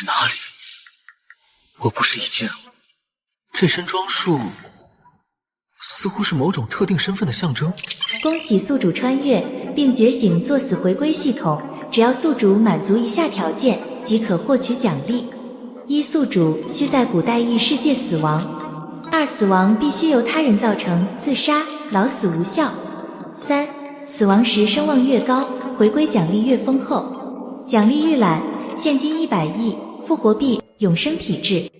是哪里？我不是已经……这身装束似乎是某种特定身份的象征。恭喜宿主穿越并觉醒作死回归系统，只要宿主满足以下条件即可获取奖励：一、宿主需在古代异世界死亡；二、死亡必须由他人造成，自杀、老死无效；三、死亡时声望越高，回归奖励越丰厚。奖励预览：现金100亿，复活币，永生体质。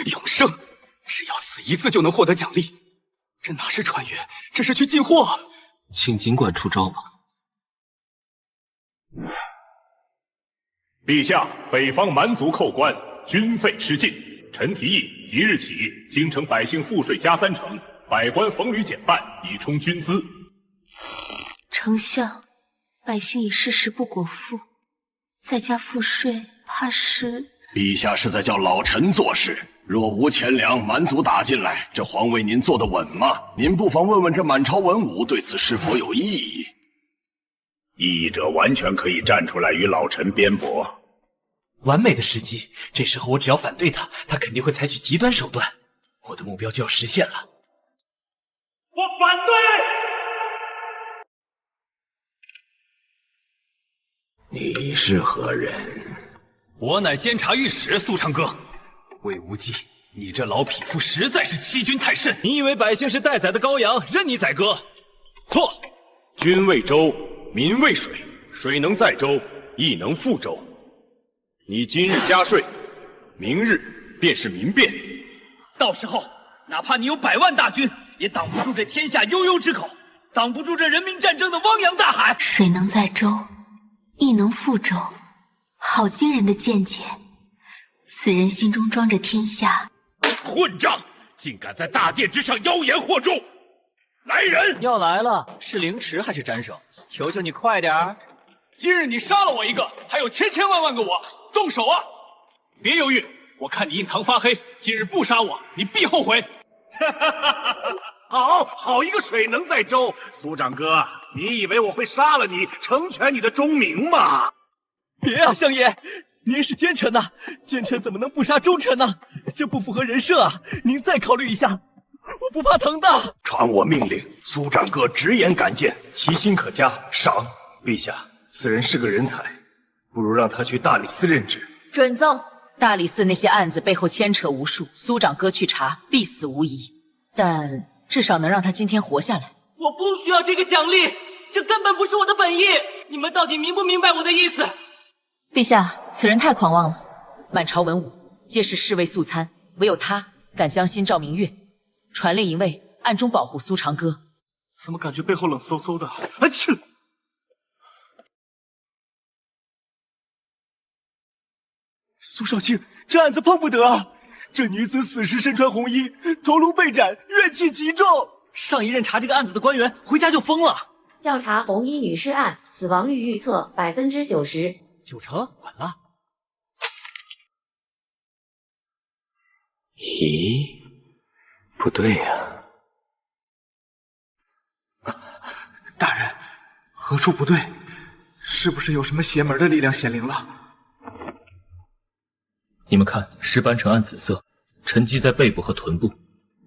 永生，只要死一次就能获得奖励。这哪是穿越，这是去进货。请尽管出招吧。陛下，北方蛮族寇关，军费吃尽。臣提议，即日起，京城百姓赋税加3成，百官俸禄减半，以充军资。丞相，百姓已事时不果腹，再加赋税，怕是……陛下是在叫老臣做事。若无钱粮，蛮族打进来，这皇位您坐得稳吗？您不妨问问这满朝文武对此是否有异议。异议者完全可以站出来与老臣辩驳。完美的时机，这时候我只要反对他，他肯定会采取极端手段，我的目标就要实现了。我反对！你是何人？我乃监察御史苏长歌。魏无忌，你这老匹夫实在是欺君太甚！你以为百姓是待宰的羔羊，任你宰割？错！君为舟，民为水，水能载舟，亦能覆舟。你今日加税，明日便是民变。到时候，哪怕你有100万大军，也挡不住这天下悠悠之口，挡不住这人民战争的汪洋大海。水能载舟，亦能覆舟，好惊人的见解！此人心中装着天下。混账！竟敢在大殿之上妖言惑众！来人！要来了，是凌迟还是斩首？求求你快点儿！今日你杀了我一个，还有千千万万个我，动手啊！别犹豫，我看你印堂发黑，今日不杀我，你必后悔。好一个水能载舟！苏长哥，你以为我会杀了你，成全你的忠名吗？别啊，相爷！您是奸臣呐，奸臣怎么能不杀忠臣呢？这不符合人设啊！您再考虑一下，我不怕疼的。传我命令，苏长哥直言敢谏，其心可嘉，赏。陛下，此人是个人才，不如让他去大理寺任职。准奏。大理寺那些案子背后牵扯无数，苏长哥去查，必死无疑。但至少能让他今天活下来。我不需要这个奖励，这根本不是我的本意。你们到底明不明白我的意思？陛下，此人太狂妄了。满朝文武皆是侍卫素餐，唯有他敢将心照明月，传令营卫暗中保护苏长歌。怎么感觉背后冷飕飕的？啊去！苏少卿，这案子碰不得啊！这女子死时身穿红衣，头颅被斩，怨气极重。上一任查这个案子的官员回家就疯了。调查红衣女尸案，死亡率预测90%。9成，稳了。咦，不对呀！大人，何处不对？是不是有什么邪门的力量显灵了？你们看，尸斑呈暗紫色，沉积在背部和臀部，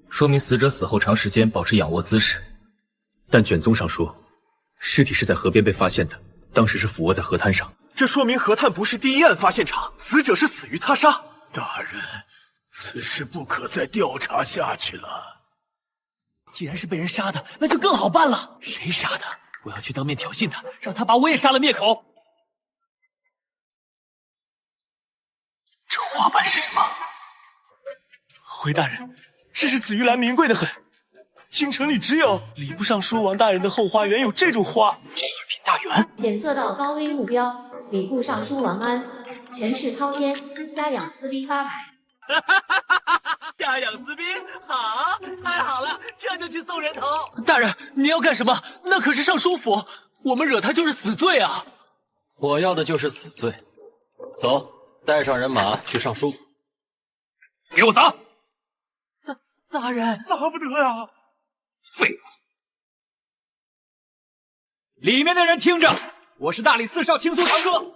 说明死者死后长时间保持仰卧姿势。但卷宗上说，尸体是在河边被发现的，当时是俯卧在河滩上。这说明河滩不是第一案发现场，死者是死于他杀。大人，此事不可再调查下去了。既然是被人杀的，那就更好办了。谁杀的？我要去当面挑衅他，让他把我也杀了灭口。这花瓣是什么？回大人，这是紫玉兰名贵的很，京城里只有礼部尚书王大人的后花园有这种花。这二品大员检测到高危目标，礼部尚书王安，权势滔天，家养私兵800。家养私兵，好，太好了，这就去送人头。大人，您要干什么？那可是尚书府，我们惹他就是死罪啊！我要的就是死罪。走，带上人马去尚书府。给我砸！大人，砸不得呀！废物！里面的人听着，我是大理寺少卿苏长歌，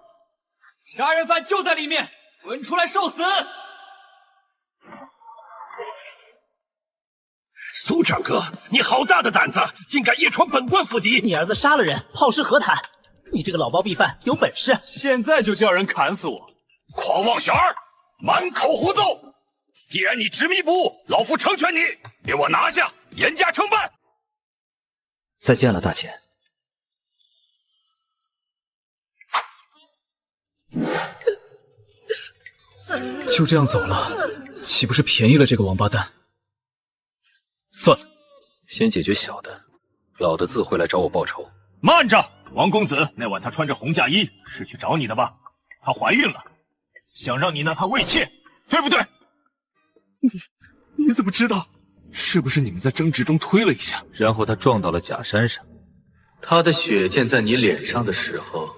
杀人犯就在里面，滚出来受死！苏长歌，你好大的胆子，竟敢夜闯本官府邸！你儿子杀了人，炮尸何谈？你这个老包庇犯，有本事现在就叫人砍死我！狂妄小儿，满口胡诌！既然你执迷不悟，老夫成全你，给我拿下，严加惩办。再见了，大钱。就这样走了，岂不是便宜了这个王八蛋？算了，先解决小的，老的自会来找我报仇。慢着，王公子，那晚他穿着红嫁衣是去找你的吧？她怀孕了，想让你纳她为妾，对不对？你怎么知道？是不是你们在争执中推了一下，然后他撞到了假山上？他的血溅在你脸上的时候，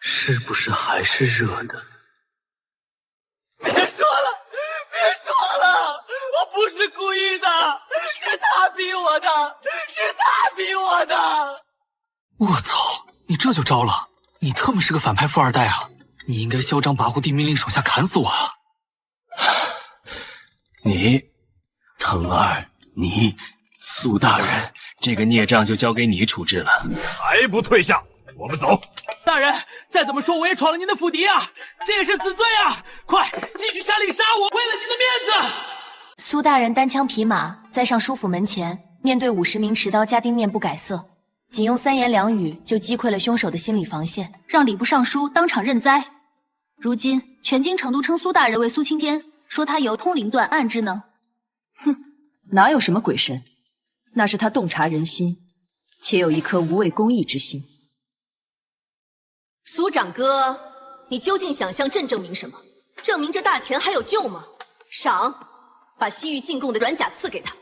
是不是还是热的？别说了，别说了，我不是故意的，是他逼我的，是他逼我的。我操，你这就招了？你特么是个反派富二代啊！你应该嚣张跋扈地命令手下砍死我啊！你，腾儿，你，苏大人，这个孽障就交给你处置了。还不退下！我们走。大人，再怎么说我也闯了您的府邸啊，这也是死罪啊！快，继续下令杀我，为了您的面子！苏大人单枪匹马在上书府门前，面对50名持刀家丁，面不改色，仅用3言2语就击溃了凶手的心理防线，让礼部尚书当场认栽。如今全京城都称苏大人为苏青天，说他有通灵断案之能。哼，哪有什么鬼神，那是他洞察人心，且有一颗无畏公义之心。苏长哥，你究竟想向朕证明什么？证明这大钱还有救吗？赏，把西域进贡的软甲赐给他。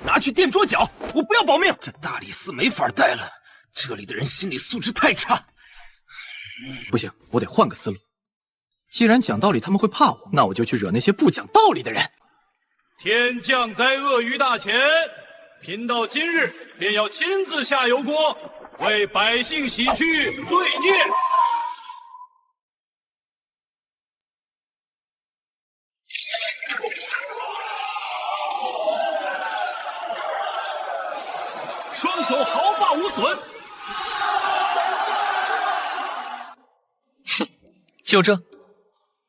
拿去垫桌脚，我不要保命。这大理寺没法待了，这里的人心理素质太差。不行，我得换个思路。既然讲道理他们会怕我，那我就去惹那些不讲道理的人。天降灾厄于大钱，贫道今日便要亲自下油锅，为百姓洗去罪孽。双手毫发无损。哼，就这，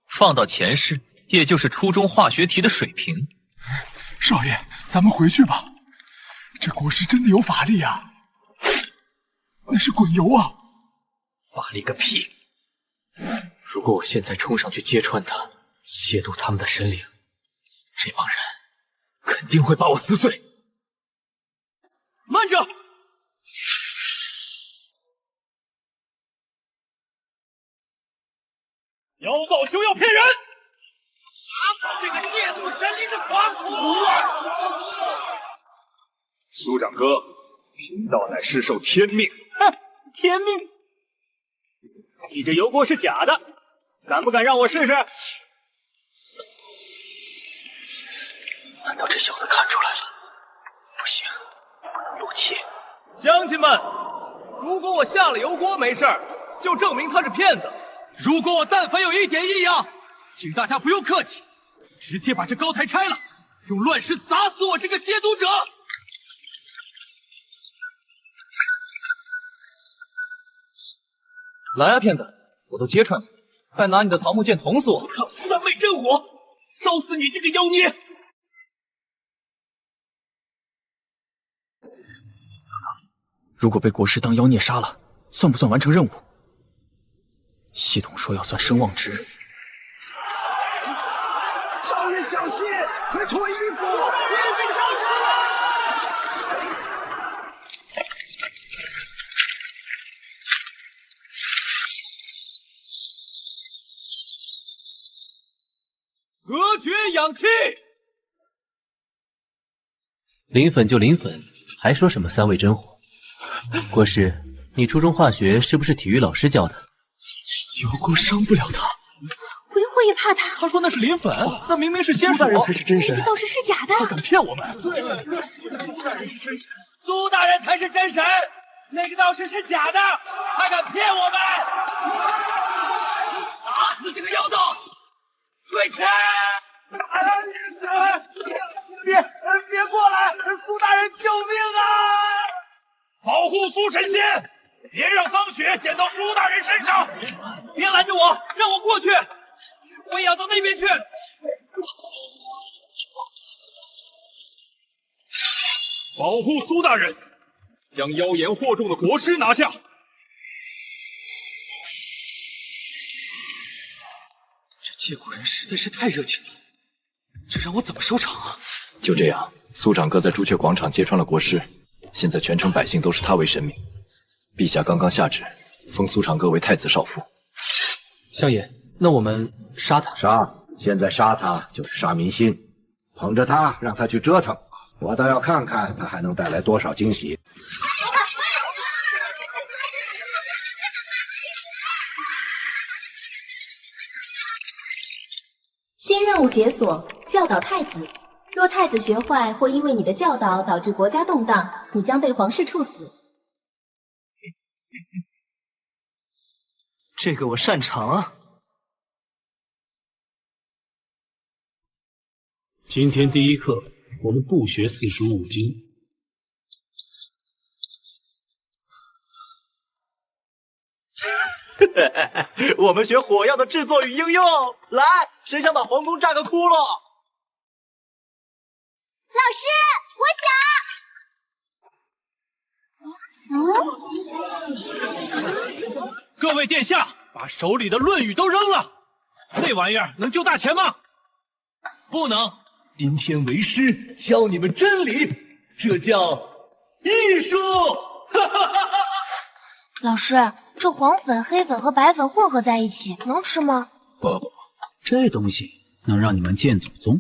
放到前世，也就是初中化学题的水平。少爷，咱们回去吧。这国师真的有法力啊！那是滚油啊！法力个屁！如果我现在冲上去揭穿他，亵渎他们的神灵，这帮人肯定会把我撕碎。慢着！妖道休要骗人！打死这个亵渎神灵的狂徒！苏长哥，贫道乃是受天命。哼，天命！你这油锅是假的，敢不敢让我试试？难道这小子看出来了？不行，不能露怯。乡亲们，如果我下了油锅没事儿，就证明他是骗子；如果我但凡有一点异样，请大家不用客气，直接把这高台拆了，用乱石砸死我这个亵渎者！来啊，骗子，我都揭穿你，快拿你的桃木剑捅死我！靠，3昧真火，烧死你这个妖孽！如果被国师当妖孽杀了，算不算完成任务？系统说要算声望值。少爷小心，快脱衣服！我也被烧死了！隔绝氧气。临粉就临粉，还说什么3味真火？国师，你初中化学是不是体育老师教的？油锅伤不了他。鬼火也怕他。他说那是临粉，那明明是仙苏大人才是真神。道士是假的。他敢骗我们？苏大人才是真神。那个道士是假的，他敢骗我们！打死这个妖道！追起！别过来！苏大人，救命啊！保护苏神仙，别让脏血溅到苏大人身上！别拦着我，让我过去，我也要到那边去。保护苏大人，将妖言惑众的国师拿下。这借古人实在是太热情了，这让我怎么收场啊？就这样，苏长歌在朱雀广场揭穿了国师，现在全城百姓都视他为神明。陛下刚刚下旨，封苏长歌为太子少傅。相爷，那我们杀他？杀！现在杀他就是杀民心，捧着他让他去折腾，我倒要看看他还能带来多少惊喜。新任务解锁，教导太子。若太子学坏或因为你的教导导致国家动荡，你将被皇室处死。这个我擅长啊！今天第一课，我们不学四书五经。我们学火药的制作与应用。来，谁想把皇宫炸个窟窿？老师，各位殿下，把手里的《论语》都扔了，那玩意儿能救大钱吗？不能。今天为师教你们真理，这叫艺术。老师，这黄粉、黑粉和白粉混合在一起能吃吗？不，这东西能让你们见祖宗。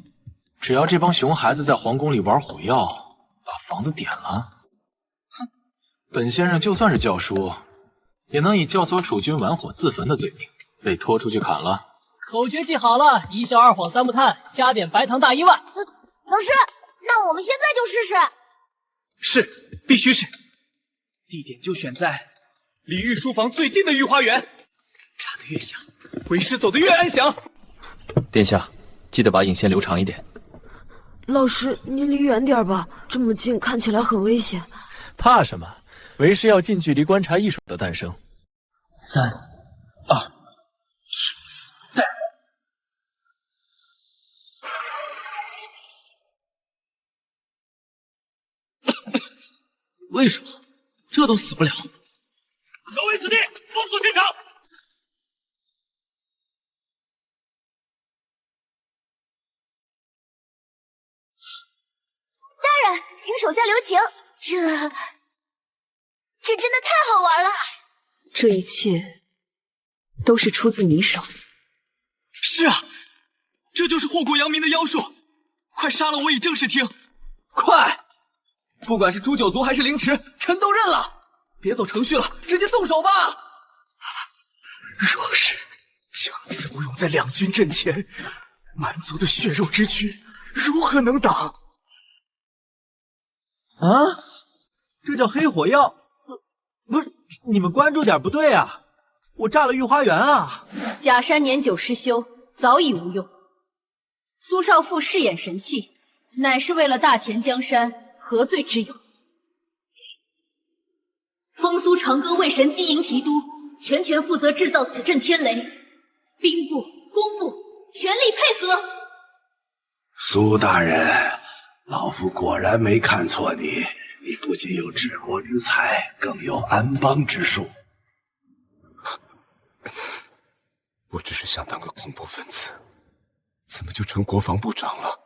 只要这帮熊孩子在皇宫里玩火药，把房子点了，哼，本先生就算是教书，也能以教唆楚军玩火自焚的罪名被拖出去砍了。口诀记好了，一笑二谎三不叹，加点白糖大1万。老师，那我们现在就试试。是，必须是。地点就选在离御书房最近的御花园，炸得越响，为师走得越安详。殿下，记得把引线留长一点。老师，您离远点吧，这么近看起来很危险。怕什么？为师要近距离观察艺术的诞生。3、2、1，为什么？这都死不了。守卫此地，封锁现场。大人，请手下留情。这真的太好玩了。这一切都是出自你手。是啊，这就是祸国扬民的妖术。快杀了我以正视听！快！不管是诛九族还是凌迟，臣都认了。别走程序了，直接动手吧。若是将此物用在两军阵前，蛮族的血肉之躯如何能挡？啊，这叫黑火药？不是，你们关注点不对啊！我炸了御花园啊！假山年久失修，早已无用。苏少傅饰演神器，乃是为了大钱江山，何罪之有？封苏长歌为神机营提督，全权负责制造此阵天雷。兵部、工部全力配合。苏大人，老夫果然没看错你。你不仅有治国之才，更有安邦之术。我只是想当个恐怖分子，怎么就成国防部长了？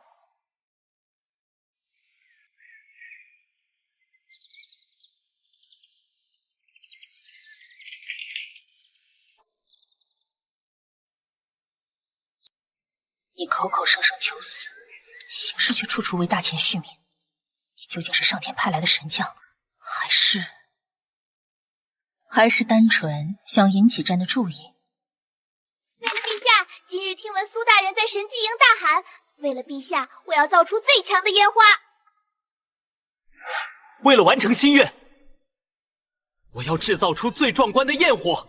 你口口声声求死，行事却处处为大钱续命。你究竟是上天派来的神将，还是单纯想引起朕的注意？陛下，今日听闻苏大人在神机营大喊，为了陛下，我要造出最强的烟花。为了完成心愿，我要制造出最壮观的焰火，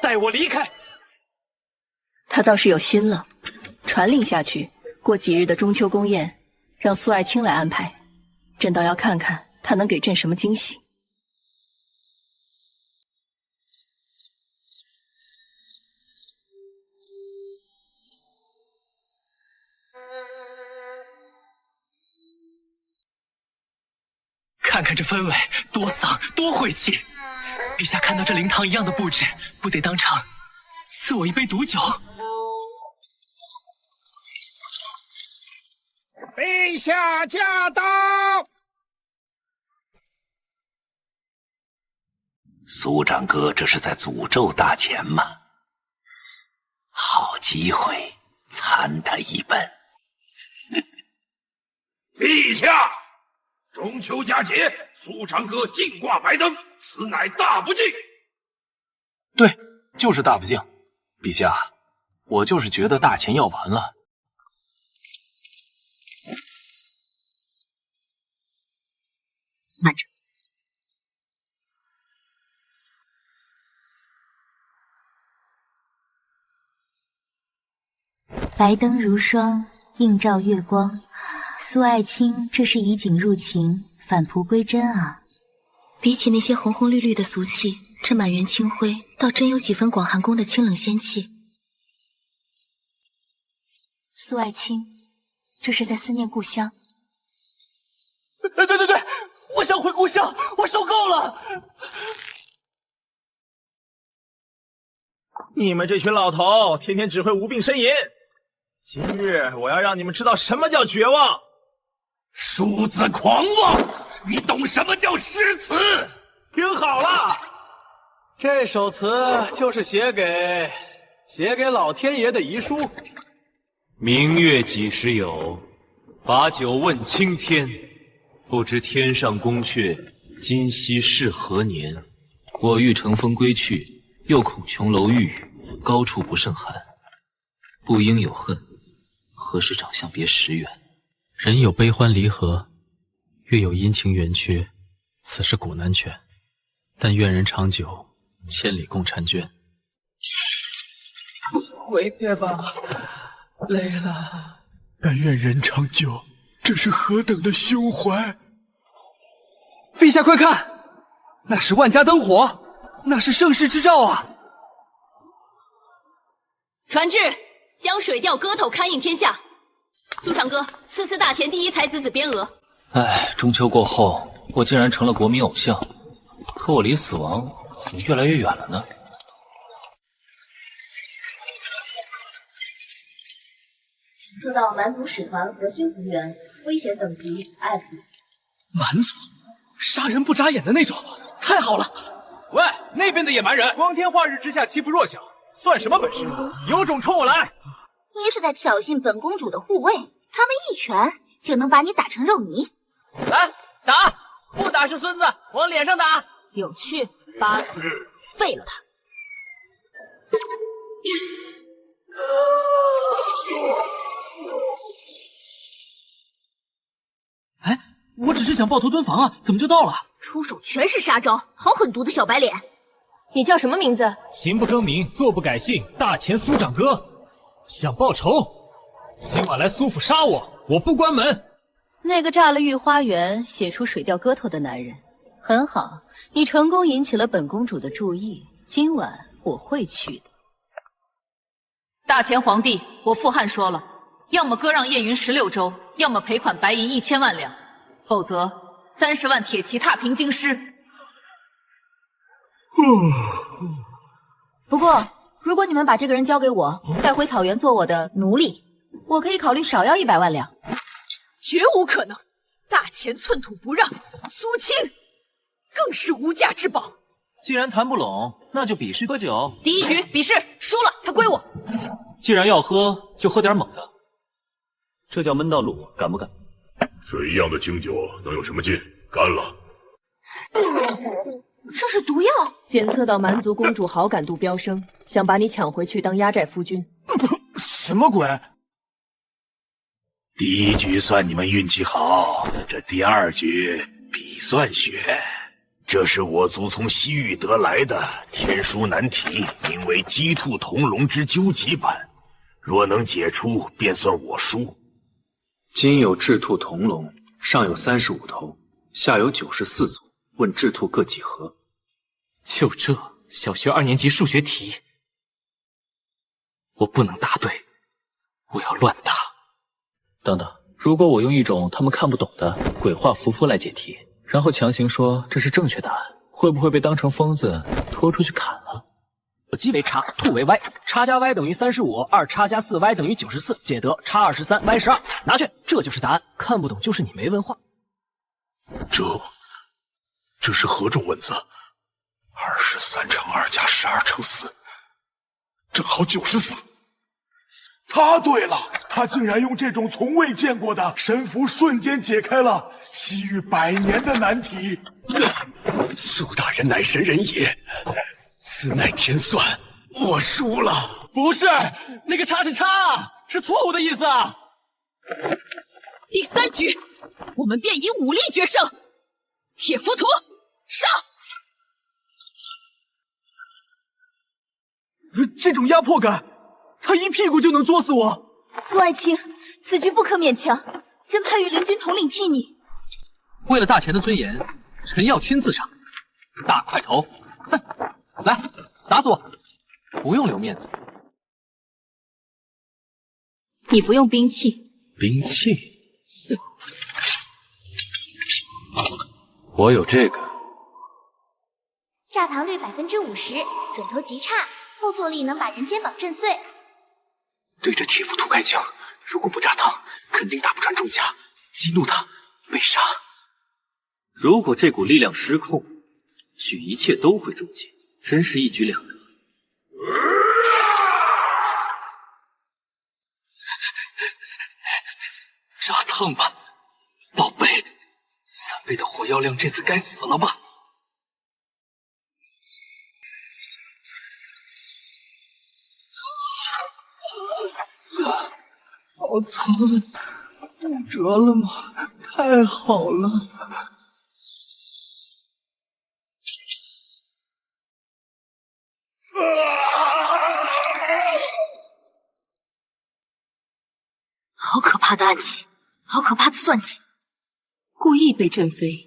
带我离开。他倒是有心了，传令下去，过几日的中秋宫宴，让苏爱卿来安排。朕倒要看看他能给朕什么惊喜。看看这氛围，多丧，多晦气！陛下看到这灵堂一样的布置，不得当场赐我一杯毒酒？陛下驾到！苏长哥这是在诅咒大钱吗？好机会，参他一本。陛下，中秋佳节，苏长哥尽挂白灯，此乃大不敬。对，就是大不敬。陛下，我就是觉得大钱要完了。慢着。白灯如霜，映照月光。苏爱卿，这是以景入情，返璞归真啊！比起那些红红绿绿的俗气，这满园清辉倒真有几分广寒宫的清冷仙气。苏爱卿，这是在思念故乡。对，我想回故乡，我受够了！你们这群老头，天天只会无病呻吟。今日我要让你们知道什么叫绝望！庶子狂妄，你懂什么叫诗词？听好了，这首词就是写给老天爷的遗书。明月几时有？把酒问青天。不知天上宫阙，今夕是何年？我欲乘风归去，又恐琼楼玉宇，高处不胜寒。不应有恨，何时长向别时圆？人有悲欢离合，月有阴晴圆缺，此事古难全。但愿人长久，千里共婵娟。回去吧，累了。但愿人长久，这是何等的胸怀！陛下快看，那是万家灯火，那是盛世之兆啊！传旨，将水调歌头刊印天下。苏长歌，赐大钱第一才子子匾额。哎，中秋过后，我竟然成了国民偶像，可我离死亡怎么越来越远了呢？请做到蛮族使团核心成员，危险等级 S。蛮族，杀人不眨眼的那种，太好了！喂，那边的野蛮人，光天化日之下欺负弱小，算什么本事？有种冲我来！你是在挑衅本公主的护卫，他们一拳就能把你打成肉泥。来打，不打是孙子，往脸上打。有趣，巴图，废了他！哎，我只是想抱头蹲防啊，怎么就到了？出手全是杀招，好狠毒的小白脸！你叫什么名字？行不更名，坐不改姓，大钱苏长歌。想报仇？今晚来苏府杀我，我不关门。那个炸了御花园、写出水调歌头的男人，很好，你成功引起了本公主的注意。今晚我会去的。大钱皇帝，我傅汉说了，要么割让燕云16州，要么赔款白银1000万两，否则30万铁骑踏平京师。不过，如果你们把这个人交给我，带回草原做我的奴隶，我可以考虑少要100万两。绝无可能！大钱寸土不让，苏青更是无价之宝。既然谈不拢，那就比试喝酒。第一局比试输了，他归我。既然要喝，就喝点猛的。这叫闷到卤，敢不敢？水一样的清酒能有什么劲？干了！这是毒药。检测到蛮族公主好感度飙升，想把你抢回去当压寨夫君。什么鬼？第一局算你们运气好，这第二局比算血。这是我族从西域得来的天书难题，名为鸡兔同笼之究极版。若能解出，便算我输。今有赤兔同笼，上有35头，下有94组。问赤兔各几何？就这小学2年级数学题，我不能答对，我要乱答。等等，如果我用一种他们看不懂的鬼话符符来解题，然后强行说这是正确答案，会不会被当成疯子拖出去砍了？鸡为叉，兔为 y， 叉加 y 等于35， 2叉加 4y 等于94，解得叉23 y 12，拿去，这就是答案。看不懂就是你没文化。这是何种文字？23乘2加12乘4，正好94。他对了，他竟然用这种从未见过的神符，瞬间解开了西域100年的难题。苏大人乃神人也，此乃天算，我输了。不是，那个叉是叉，是错误的意思啊。第3局，我们便以武力决胜。铁浮屠，上！这种压迫感，他一屁股就能作死我。苏爱卿，此局不可勉强，朕派与灵军统领替你。为了大钱的尊严，臣要亲自上。大块头，哼，来，打死我！不用留面子。你不用兵器。兵器？我有这个。炸膛率50%，准头极差，后坐力能把人肩膀震碎。对着铁浮屠开枪，如果不炸膛，肯定打不穿重甲，激怒他，被杀。如果这股力量失控，许一切都会终结，真是一举两得。炸烫吧，宝贝！3倍的火药量，这次该死了吧？好疼，骨折了吗？太好了。好可怕的暗器，好可怕的算计！故意被震飞，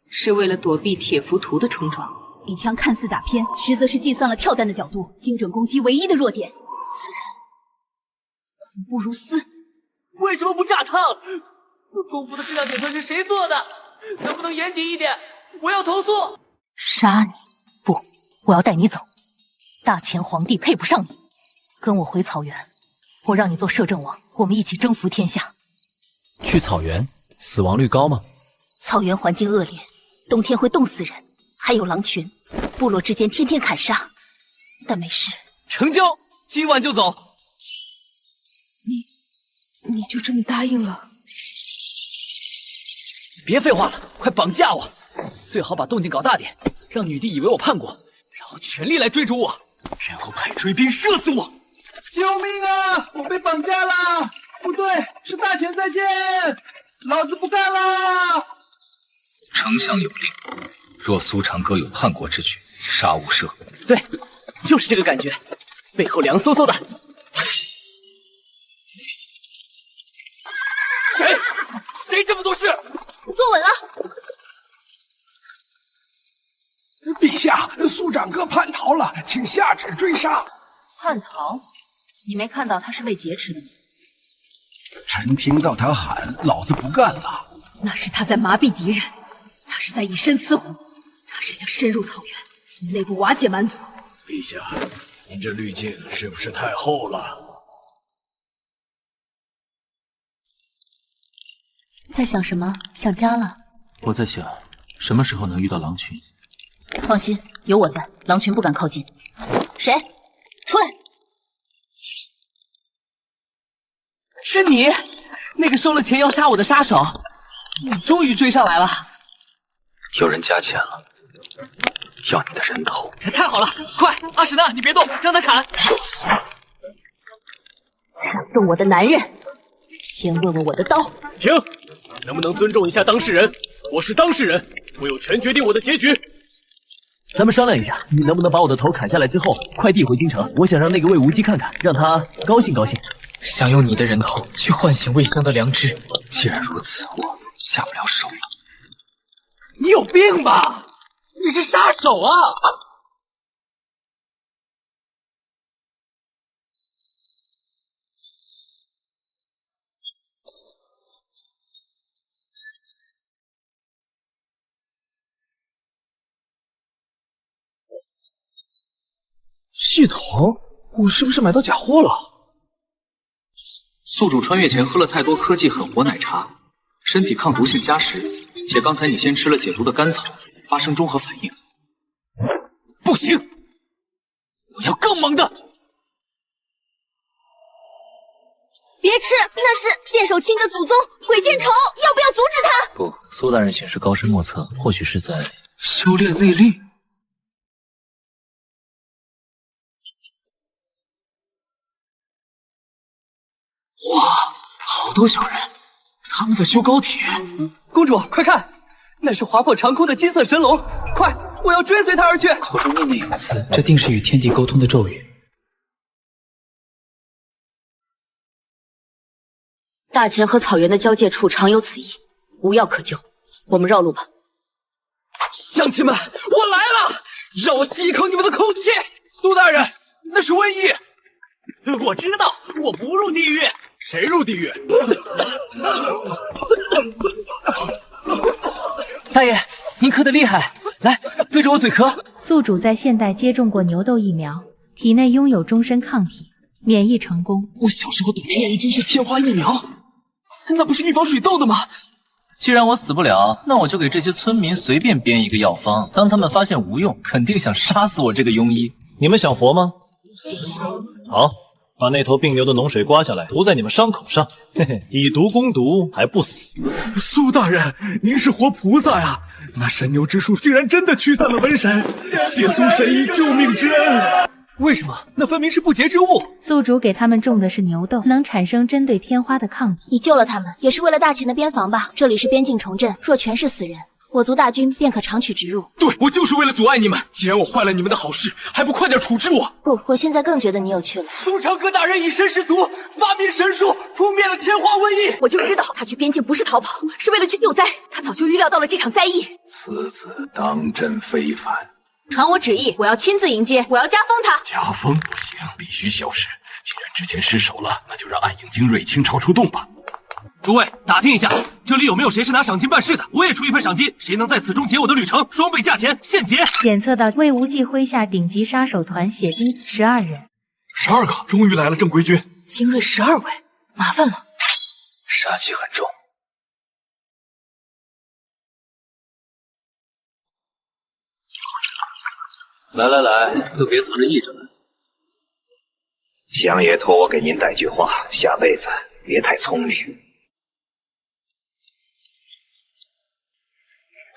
是为了躲避铁浮屠的冲撞。一枪看似打偏，实则是计算了跳弹的角度，精准攻击唯一的弱点。此人恐怖如斯。为什么不炸烫？功夫的质量检测是谁做的？能不能严谨一点？我要投诉！杀你！不，我要带你走。大前皇帝配不上你，跟我回草原，我让你做摄政王，我们一起征服天下。去草原，死亡率高吗？草原环境恶劣，冬天会冻死人，还有狼群，部落之间天天砍杀，但没事。成交，今晚就走。你就这么答应了？别废话了，快绑架我！最好把动静搞大点，让女帝以为我叛国，然后全力来追逐我，然后派追兵射死我！救命啊！我被绑架了！不对，是大钱再见！老子不干了！丞相有令，若苏长歌有叛国之举，杀无赦。对，就是这个感觉，背后凉飕飕的。谁这么多事？坐稳了。陛下，苏长歌叛逃了，请下旨追杀。叛逃？你没看到他是被劫持的吗？臣听到他喊，老子不干了。那是他在麻痹敌人，他是在以身饲虎，他是想深入草原，从内部瓦解蛮族。陛下，您这滤镜是不是太厚了？在想什么？想家了？我在想，什么时候能遇到狼群？放心，有我在，狼群不敢靠近。谁？出来！是你，那个收了钱要杀我的杀手，你终于追上来了。有人加钱了，要你的人头。太好了，快，阿史那，你别动，让他砍。想动我的男人，先问问我的刀。停！能不能尊重一下当事人？我是当事人，我有权决定我的结局。咱们商量一下，你能不能把我的头砍下来之后快递回京城？我想让那个魏无忌看看，让他高兴高兴。想用你的人头去唤醒魏香的良知，既然如此，我下不了手了。你有病吧？你是杀手啊！系统，我是不是买到假货了？宿主穿越前喝了太多科技狠活奶茶，身体抗毒性加10，且刚才你先吃了解毒的甘草，发生综合反应。不行，我要更猛的！别吃，那是剑手青的祖宗鬼见愁，要不要阻止他？不，苏大人行事高深莫测，或许是在修炼内力。哇，好多小人，他们在修高铁。公主，快看，那是划破长空的金色神龙！快，我要追随他而去！口中念念有词，这定是与天地沟通的咒语。大钱和草原的交界处常有此意，无药可救，我们绕路吧。乡亲们，我来了，让我吸一口你们的空气！苏大人，那是瘟疫。我知道，我不入地狱。谁入地狱？大爷，您咳得厉害，来对着我嘴咳。宿主在现代接种过牛痘疫苗，体内拥有终身抗体，免疫成功。我小时候打的那一针是天花疫苗，那不是预防水痘的吗？既然我死不了，那我就给这些村民随便编一个药方，当他们发现无用，肯定想杀死我这个庸医。你们想活吗？好，把那头病牛的脓水刮下来，涂在你们伤口上，嘿嘿，以毒攻毒还不死。苏大人，您是活菩萨呀！那神牛之术竟然真的驱散了瘟神，谢苏神医救命之恩。为什么？那分明是不洁之物。宿主给他们种的是牛痘，能产生针对天花的抗体。你救了他们，也是为了大钱的边防吧？这里是边境重镇，若全是死人，我族大军便可长驱直入。对，我就是为了阻碍你们。既然我坏了你们的好事，还不快点处置我？不，我现在更觉得你有趣了。苏长歌大人以身试毒，发明神术，扑灭了天花瘟疫。我就知道他去边境不是逃跑，是为了去救灾。他早就预料到了这场灾异。此子当真非凡。传我旨意，我要亲自迎接，我要加封他。加封不行，必须消失。既然之前失手了，那就让暗影精锐倾巢出动吧。诸位，打听一下，这里有没有谁是拿赏金办事的？我也出一份赏金，谁能在此终结我的旅程，双倍价钱，现结。检测到魏无忌麾下顶级杀手团血滴子12人，12个，终于来了，正规军。精锐12位，麻烦了。杀气很重。来来来，都别藏着掖着了。香爷托我给您带句话，下辈子别太聪明。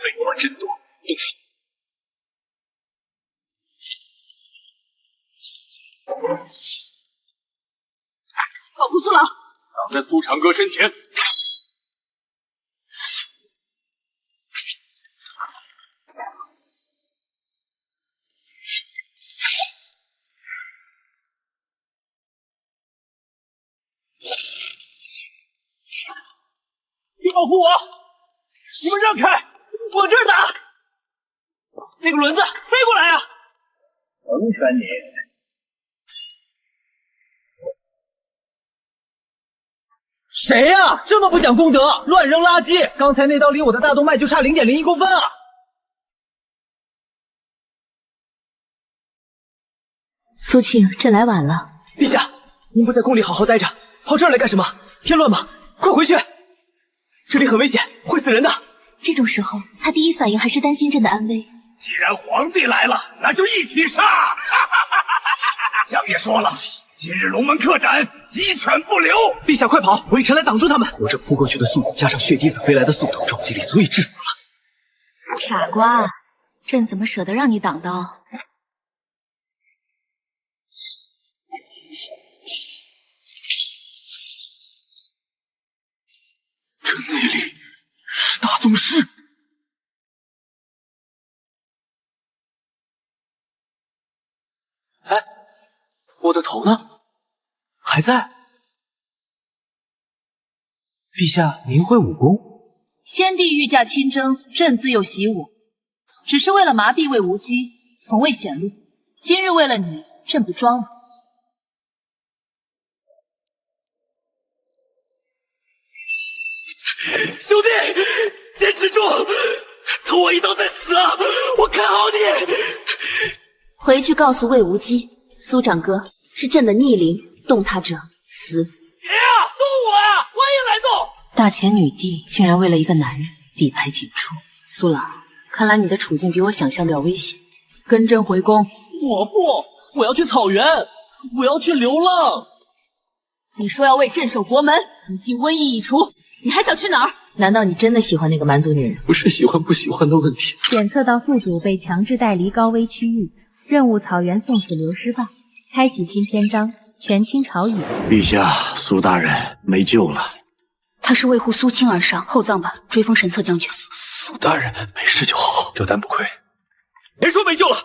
废话真多，动手！保护苏老，挡在苏长歌身前。别保护我！你们让开，我这儿打。那个轮子飞过来啊！成全你。谁呀？这么不讲公德，乱扔垃圾！刚才那刀离我的大动脉就差0.01公分啊！苏庆，朕来晚了。陛下，您不在宫里好好待着，跑这儿来干什么？添乱吗？快回去！这里很危险，会死人的。这种时候，他第一反应还是担心朕的安危。既然皇帝来了，那就一起杀！相爷说了，今日龙门客斩，鸡犬不留。陛下快跑，微臣来挡住他们。我这扑过去的速度，加上血滴子飞来的速度，冲击力足以致死了。傻瓜，朕怎么舍得让你挡刀？这内力是大宗师。哎，我的头呢？还在？陛下，您会武功？先帝御驾亲征，朕自幼习武，只是为了麻痹魏无忌，从未显露。今日为了你，朕不装了。兄弟，坚持住！捅我一刀再死啊！我看好你。回去告诉魏无忌，苏长哥是朕的逆鳞，动他者死。别啊！动我啊！我也来动！大前女帝竟然为了一个男人力排尽出，苏朗，看来你的处境比我想象的要危险。跟朕回宫。我不，我要去草原，我要去流浪。你说要为镇守国门，如今瘟疫已除，你还想去哪儿？难道你真的喜欢那个蛮族女人？不是喜欢不喜欢的问题。检测到宿主被强制带离高危区域，任务草原送死流失吧，开启新篇章，权倾朝野。陛下，苏大人没救了。他是为护苏青而上，厚葬吧，追封神策将军。苏大人没事就好，这胆不愧。别说没救了。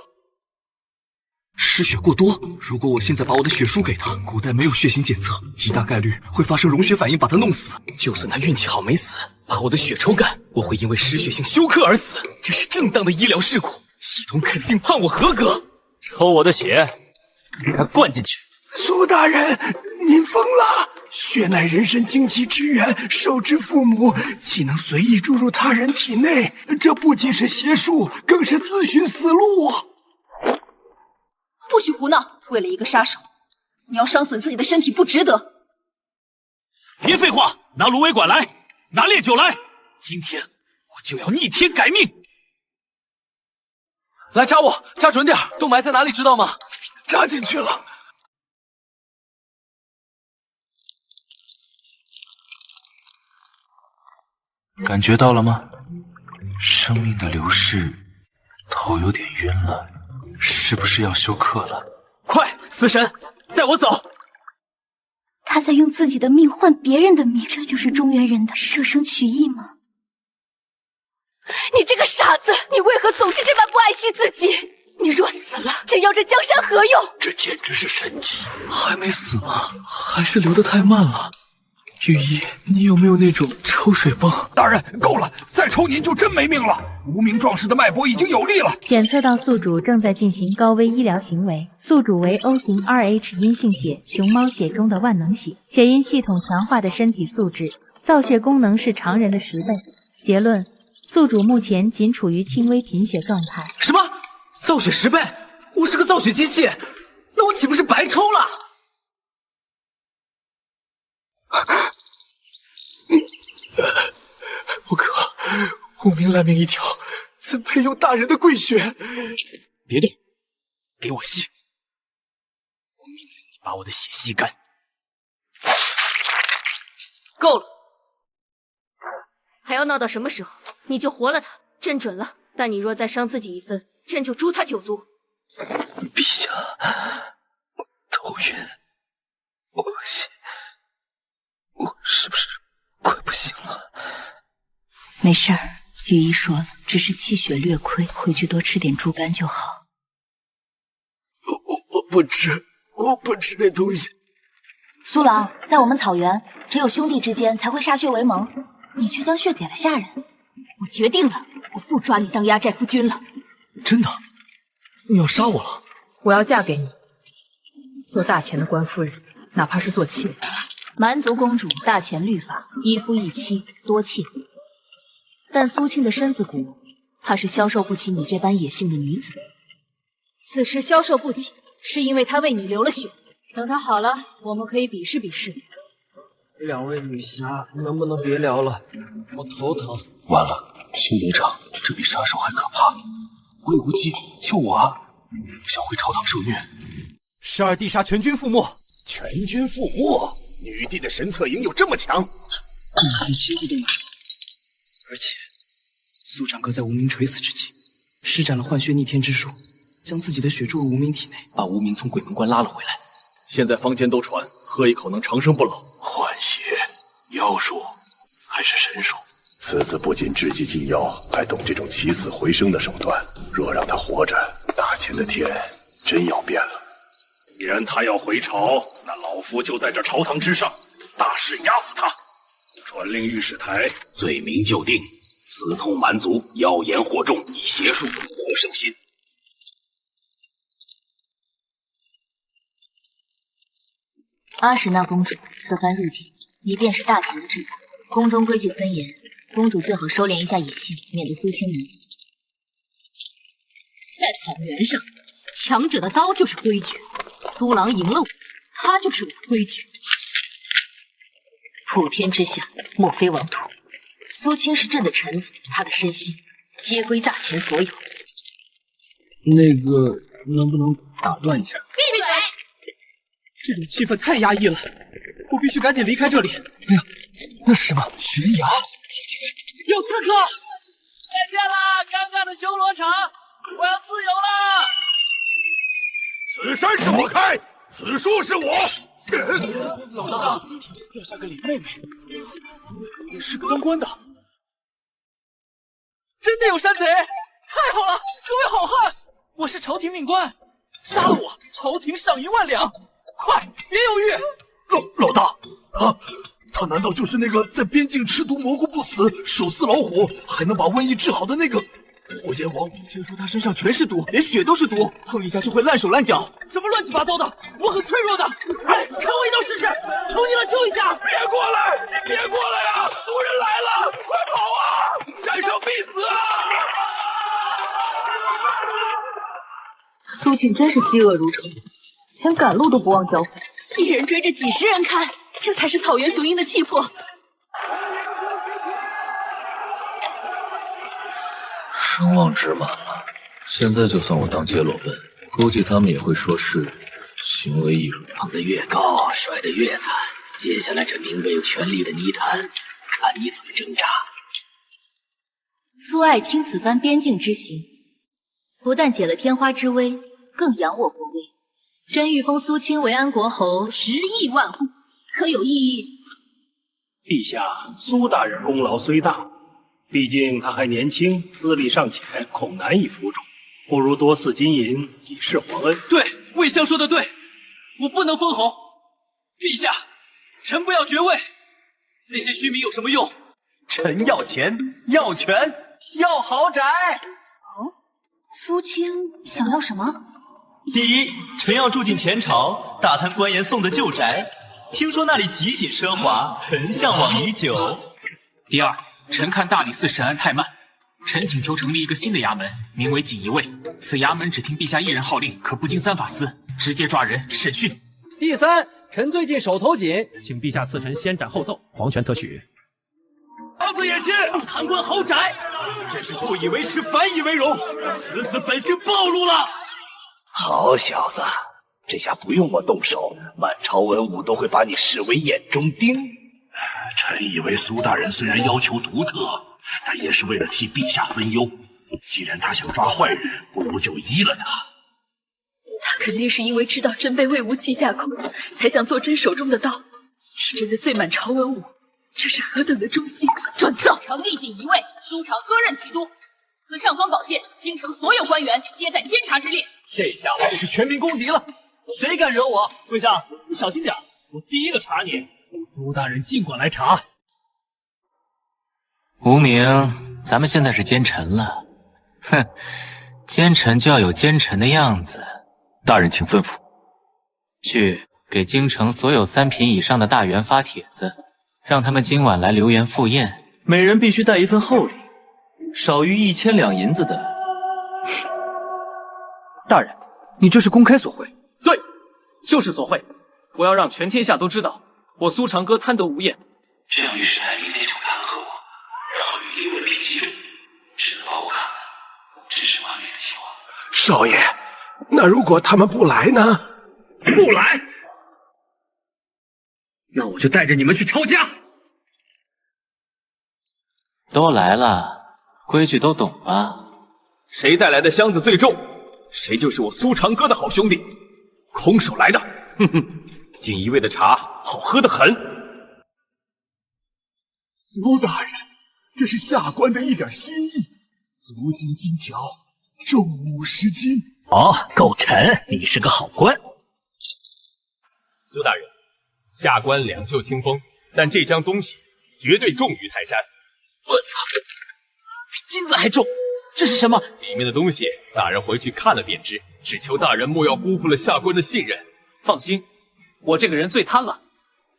失血过多，如果我现在把我的血输给他，古代没有血型检测，极大概率会发生溶血反应，把他弄死。就算他运气好没死，把我的血抽干，我会因为失血性休克而死，这是正当的医疗事故，系统肯定判我合格。抽我的血，给他灌进去。苏大人，您疯了！血乃人身精气之源，受之父母，岂能随意注入他人体内？这不仅是邪术，更是自寻死路啊！不许胡闹！为了一个杀手，你要伤损自己的身体不值得。别废话，拿芦苇管来，拿烈酒来，今天我就要逆天改命！来扎我，扎准点，洞埋在哪里知道吗？扎进去了。感觉到了吗？生命的流逝，头有点晕了。是不是要休克了？快，死神，带我走！他在用自己的命换别人的命，这就是中原人的舍生取义吗？你这个傻子，你为何总是这般不爱惜自己？你若死了，朕要这江山何用？这简直是神迹！还没死吗？还是流得太慢了。御医，你有没有那种抽水泵？大人，够了，再抽您就真没命了。无名壮士的脉搏已经有力了。检测到宿主正在进行高危医疗行为，宿主为 O 型 Rh 阴性血，熊猫血中的万能血，且因系统强化的身体素质，造血功能是常人的10倍。结论：宿主目前仅处于轻微贫血状态。什么？造血10倍？我是个造血机器，那我岂不是白抽了？不可，无名烂命一条，怎配用大人的贵血？别动，给我吸！我命令你把我的血吸干。够了，还要闹到什么时候？你就活了他，朕准了。但你若再伤自己一分，朕就诛他9族。陛下，我头晕，恶心，我是不是快不行了？没事儿，御医说了，只是气血略亏，回去多吃点猪肝就好。我不吃，我不吃这东西。苏朗，在我们草原，只有兄弟之间才会歃血为盟，你却将血给了下人。我决定了，我不抓你当压寨夫君了。真的？你要杀我了？我要嫁给你，做大钱的官夫人，哪怕是做妾。蛮族公主大钱律法，一夫一妻多妾。但苏青的身子骨，怕是消受不起你这般野性的女子。此时消受不起，是因为她为你流了血。等她好了，我们可以比试比试。两位女侠，能不能别聊了？我头疼。完了，修罗场，这比杀手还可怕。魏无忌，救我啊！不想回朝堂受虐。12地杀全军覆没。全军覆没？女帝的神策营有这么强？你亲自动手。而且，苏长哥在无名垂死之际，施展了换血逆天之术，将自己的血注入无名体内，把无名从鬼门关拉了回来。现在坊间都传，喝一口能长生不老。换血、妖术还是神术？此子不仅智计禁药，还懂这种起死回生的手段。若让他活着，大钱的天真要变了。既然他要回朝，那老夫就在这朝堂之上大势压死他。传令御史台，罪名就定：私通蛮族，妖言惑众，以邪术蛊惑圣心。阿史那公主此番入境，你便是大秦的质子。宫中规矩森严，公主最好收敛一下野性，免得苏青难做。在草原上，强者的刀就是规矩。苏郎赢了我，他就是我的规矩。普天之下，莫非王土。苏青是朕的臣子，他的身心皆归大秦所有。那个，能不能打断一下？闭嘴！这种气氛太压抑了，我必须赶紧离开这里。哎呀，那是什么？悬崖！有刺客！再见啦，尴尬的修罗场！我要自由了！此山是我开，此树是我。老大，要像个林妹妹，是个当官的，真的有山贼！太好了，各位好汉，我是朝廷命官，杀了我，朝廷赏1万两！快，别犹豫！老大啊，他难道就是那个在边境吃毒蘑菇不死，手撕老虎，还能把瘟疫治好的那个火焰王？听说他身上全是毒，连血都是毒，碰一下就会烂手烂脚，什么乱七八糟的，我很脆弱的。哎，看我一刀试试！求你了，救一下！别过来！你别过来呀！毒人来了，快跑啊！战胜必死啊！苏庆真是嫉恶如仇，连赶路都不忘交付，一人追着几10人砍，这才是草原雄鹰的气魄。声望值满了，现在就算我当街裸奔，估计他们也会说是行为艺术。绑得越高，摔得越惨。接下来这名为权力的泥潭，看你怎么挣扎。苏爱卿此番边境之行，不但解了天花之危，更扬我国威。真欲封苏青为安国侯10亿万户，可有异议？陛下，苏大人功劳虽大，毕竟他还年轻，资历尚浅，恐难以服众，不如多赐金银以示皇恩。对，魏相说的对，我不能封侯。陛下，臣不要爵位，那些虚名有什么用？臣要钱，要权，要豪宅。苏青想要什么？第一，臣要住进前朝，大贪官员送的旧宅，听说那里极简奢华，臣向往已久。第二，臣看大理寺审案太慢，臣请求成立一个新的衙门，名为锦衣卫。此衙门只听陛下一人号令，可不经3法司，直接抓人审讯。第三，臣最近手头紧，请陛下赐臣先斩后奏，皇权特许。狼子野心，贪官豪宅，真是不以为耻，反以为荣，此子本性暴露了。好小子，这下不用我动手，满朝文武都会把你视为眼中钉。臣以为苏大人虽然要求独特，但也是为了替陛下分忧。既然他想抓坏人，不如就依了他。他肯定是因为知道朕被魏无忌架空，才想做朕手中的刀，替朕的罪满朝文武，这是何等的忠心！转奏，成立锦衣卫，苏常割任提督。此上方宝剑，京城所有官员皆在监察之列。这下我就是全民公敌了，谁敢惹我？魏相，你小心点，我第一个查你。苏大人尽管来查。无名，咱们现在是奸臣了。哼，奸臣就要有奸臣的样子。大人请吩咐。去给京城所有3品以上的大员发帖子，让他们今晚来留园赴宴。每人必须带一份厚礼，少于1000两银子的。大人，你这是公开索贿？对，就是索贿。我要让全天下都知道，我苏长歌贪得无厌。这样御史台明天就弹劾我，然后予以文凭记录，只能把我看了，真是完美的计划。少爷，那如果他们不来呢？不来，那我就带着你们去抄家。都来了，规矩都懂吧？谁带来的箱子最重，谁就是我苏长歌的好兄弟。空手来的，哼哼，锦衣卫的茶好喝得很。苏大人，这是下官的一点心意，足金金条，重50斤。哦，够沉，你是个好官。苏大人，下官两袖清风，但这箱东西绝对重于泰山。我操，比金子还重！这是什么？里面的东西，大人回去看了便知。只求大人莫要辜负了下官的信任。放心，我这个人最贪了，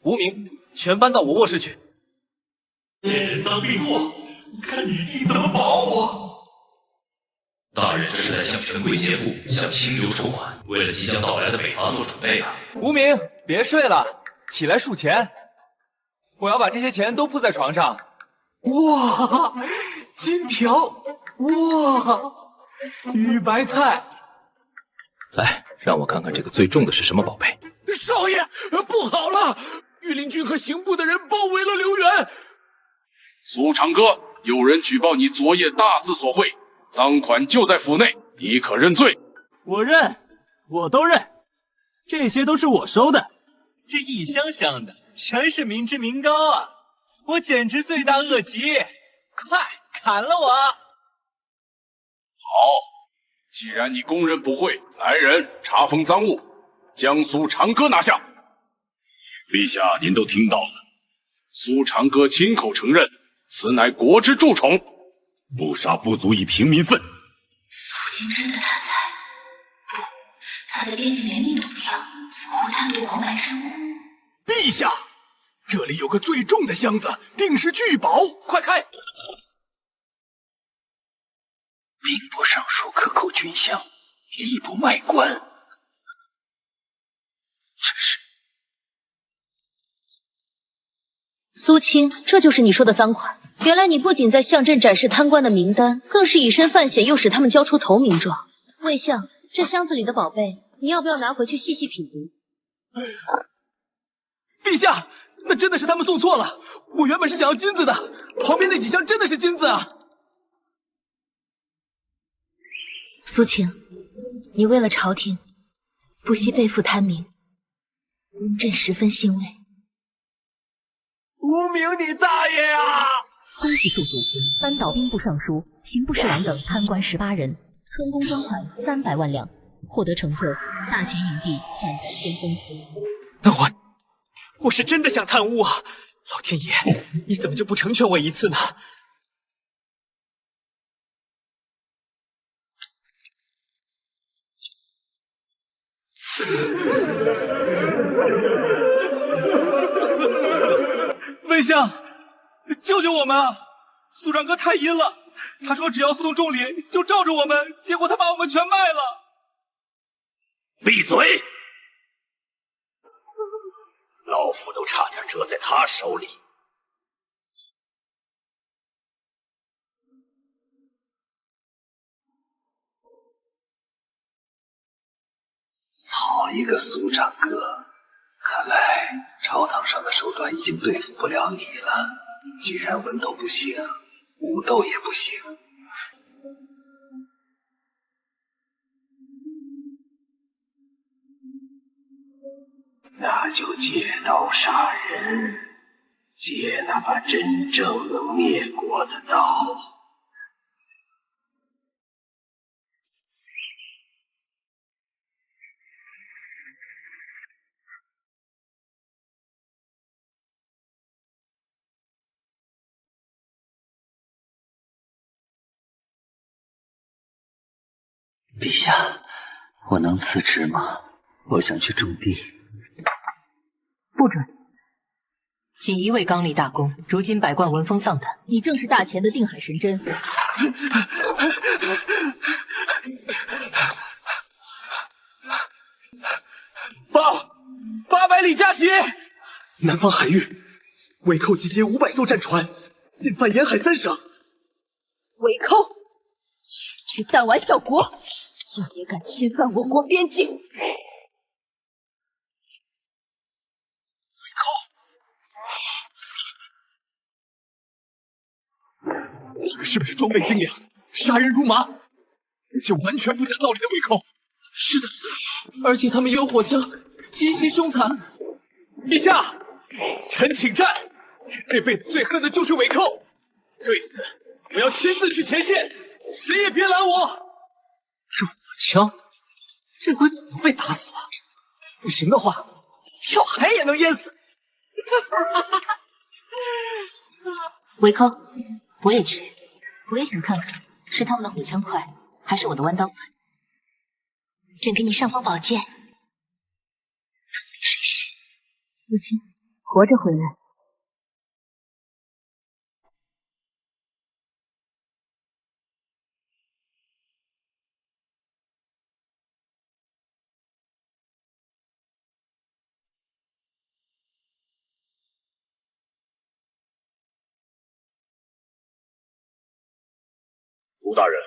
无名全搬到我卧室去。见人赃并获，看女帝怎么保我！大人这是在向权贵劫富，向清流筹款，为了即将到来的北伐做准备啊！无名，别睡了，起来数钱。我要把这些钱都铺在床上。哇，金条！哇，玉白菜！来，让我看看这个最重的是什么宝贝。少爷，不好了！御林军和刑部的人包围了刘源。苏长歌，有人举报你昨夜大肆索贿，赃款就在府内，你可认罪？我认，我都认，这些都是我收的。这一箱箱的全是民脂民膏啊！我简直罪大恶极！快砍了我！好，既然你供认不讳，来人，查封赃物，将苏长歌拿下。陛下，您都听到了，苏长歌亲口承认，此乃国之蛀虫，不杀不足以平民愤。苏青真的贪财？不，他在边境连命都不要，怎么会贪图豪迈之物？陛下，这里有个最重的箱子，定是巨宝，快开！兵部尚书克扣军饷，吏部卖官。这是苏青，这就是你说的赃款。原来你不仅在象镇展示贪官的名单，更是以身犯险，诱使他们交出投名状。魏相，这箱子里的宝贝，你要不要拿回去细细品读？陛下，那真的是他们送错了。我原本是想要金子的，旁边那几箱真的是金子啊！苏青，你为了朝廷，不惜背负贪名，朕十分欣慰。无名你大爷啊！恭喜宿主扳倒兵部尚书、刑部侍郎等贪官18人，春宫赃款300万两，获得成就大前营地反白先锋。那我是真的想贪污啊！老天爷，你怎么就不成全我一次呢？魏相，救救我们啊！苏长哥太阴了，他说只要送重礼就罩着我们，结果他把我们全卖了。闭嘴！老夫都差点折在他手里。好一个苏长歌！看来朝堂上的手段已经对付不了你了。既然文斗不行，武斗也不行。那就借刀杀人，借那把真正能灭国的刀。陛下，我能辞职吗？我想去种地。不准！仅一位刚立大功，如今百官闻风丧胆。你正是大前的定海神针。800里加急！南方海域，伪寇集结500艘战船，进犯沿海3省。伪寇，去弹丸小国，竟也敢侵犯我国边境！他们是不是装备精良，杀人如麻，而且完全不讲道理的伪寇？是的，而且他们也有火枪，极其凶残。陛下，臣请战！臣这辈子最恨的就是伪寇，这次我要亲自去前线，谁也别拦我！这火枪，这回总能被打死了。不行的话，跳海也能淹死。维寇，我也去，我也想看看是他们的火枪快，还是我的弯刀快。朕给你尚方宝剑。苏青，活着回来。吴大人，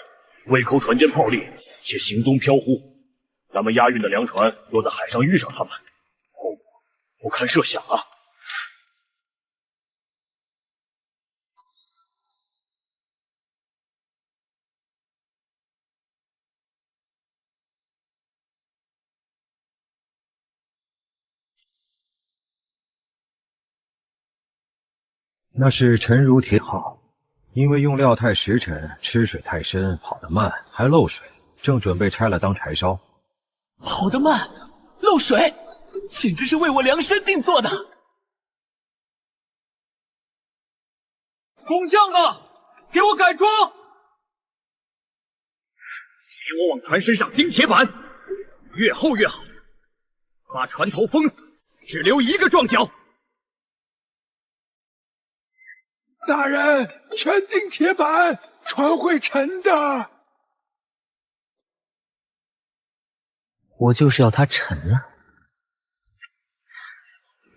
魏寇船坚炮利，且行踪飘忽，咱们押运的粮船若在海上遇上他们，后果不堪设想啊！那是沉如铁号，因为用料太实沉，吃水太深，跑得慢，还漏水，正准备拆了当柴烧。跑得慢，漏水，简直是为我量身定做的。工匠啊，给我改装！给我往船身上钉铁板，越厚越好，把船头封死，只留一个撞角。大人，全钉铁板，船会沉的。我就是要它沉啊！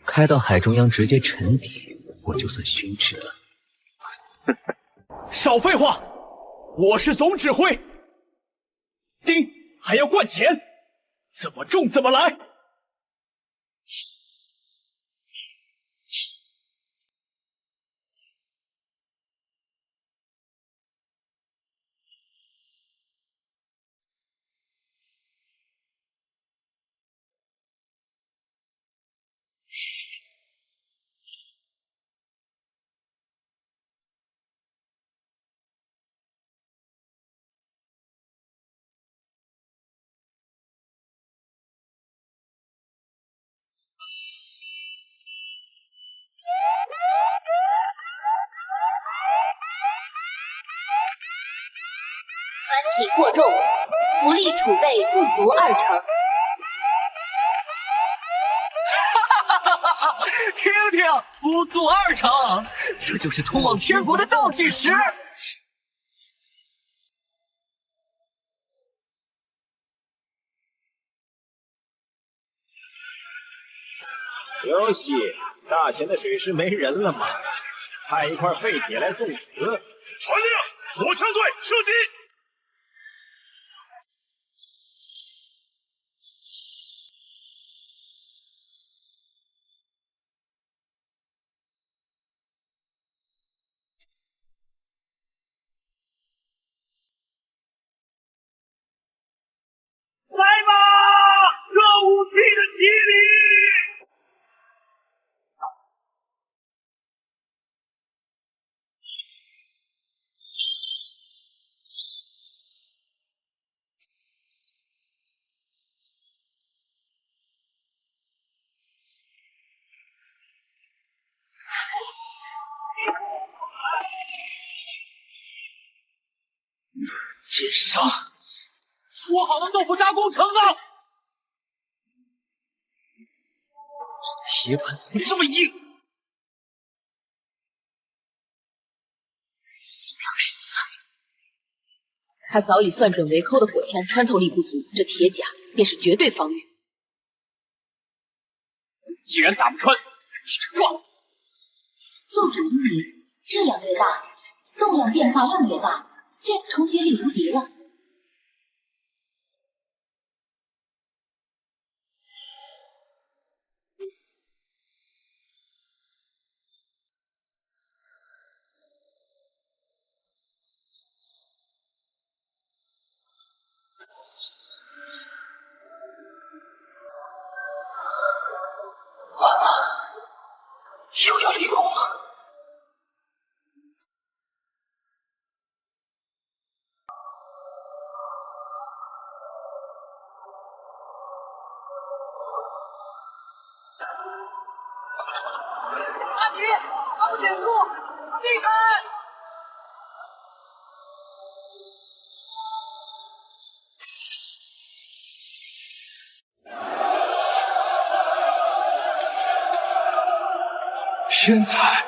开到海中央直接沉底，我就算殉职了。少废话，我是总指挥。钉还要灌钱，怎么重怎么来。船体过重，浮力储备不足20%。听听，不足20%，这就是通往天国的倒计时。游戏，大前的水师没人了吗？派一块废铁来送死。传令，火枪队射击！来吧，热武器的洗礼！奸商，说好的豆腐渣工程呢？这铁板怎么这么硬？苏郎神算，他早已算准维寇的火枪穿透力不足，这铁甲便是绝对防御。既然打不穿，那就撞。宿主英明，质量越大，动量变化量越大。这个冲击力无敌了。完了，又要立功了。大敌，高减速，避开！天才，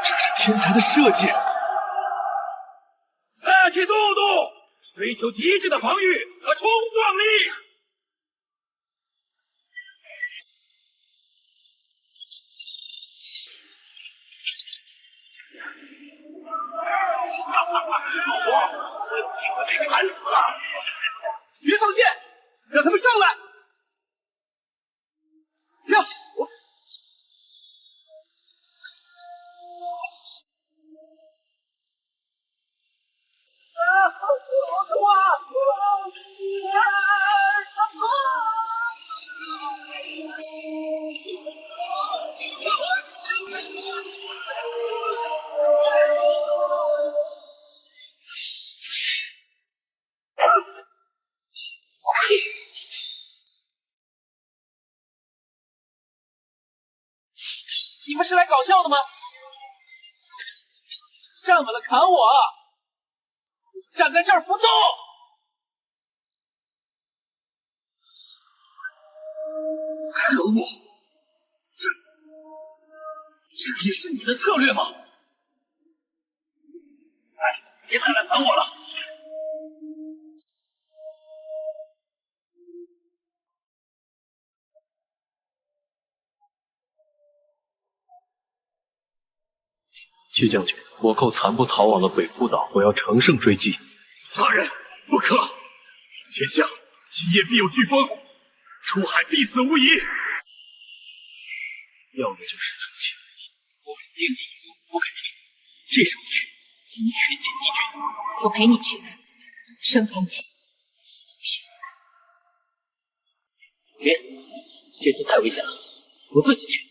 这是天才的设计。撒起速度，追求极致的防御和冲撞力。老婆，我有机会被砍死了！别放箭，让他们上来！跳！你们是来搞笑的吗？站稳了砍我！站在这儿不动！可恶！这也是你的策略吗？哎，别再来烦我了！戚将军，倭寇残部逃往了北铺岛，我要乘胜追击。大人，不可！天下今夜必有飓风，出海必死无疑。要的就是出其不意，我肯定力以赴，不肯追。这时候去，一拳歼敌军。我陪你去，生同气，死同血。别，这次太危险了，我自己去。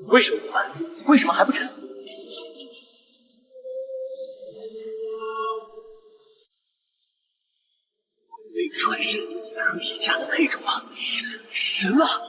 为什么不办？为什么还不成？顶穿身可以架的那种吗？神了！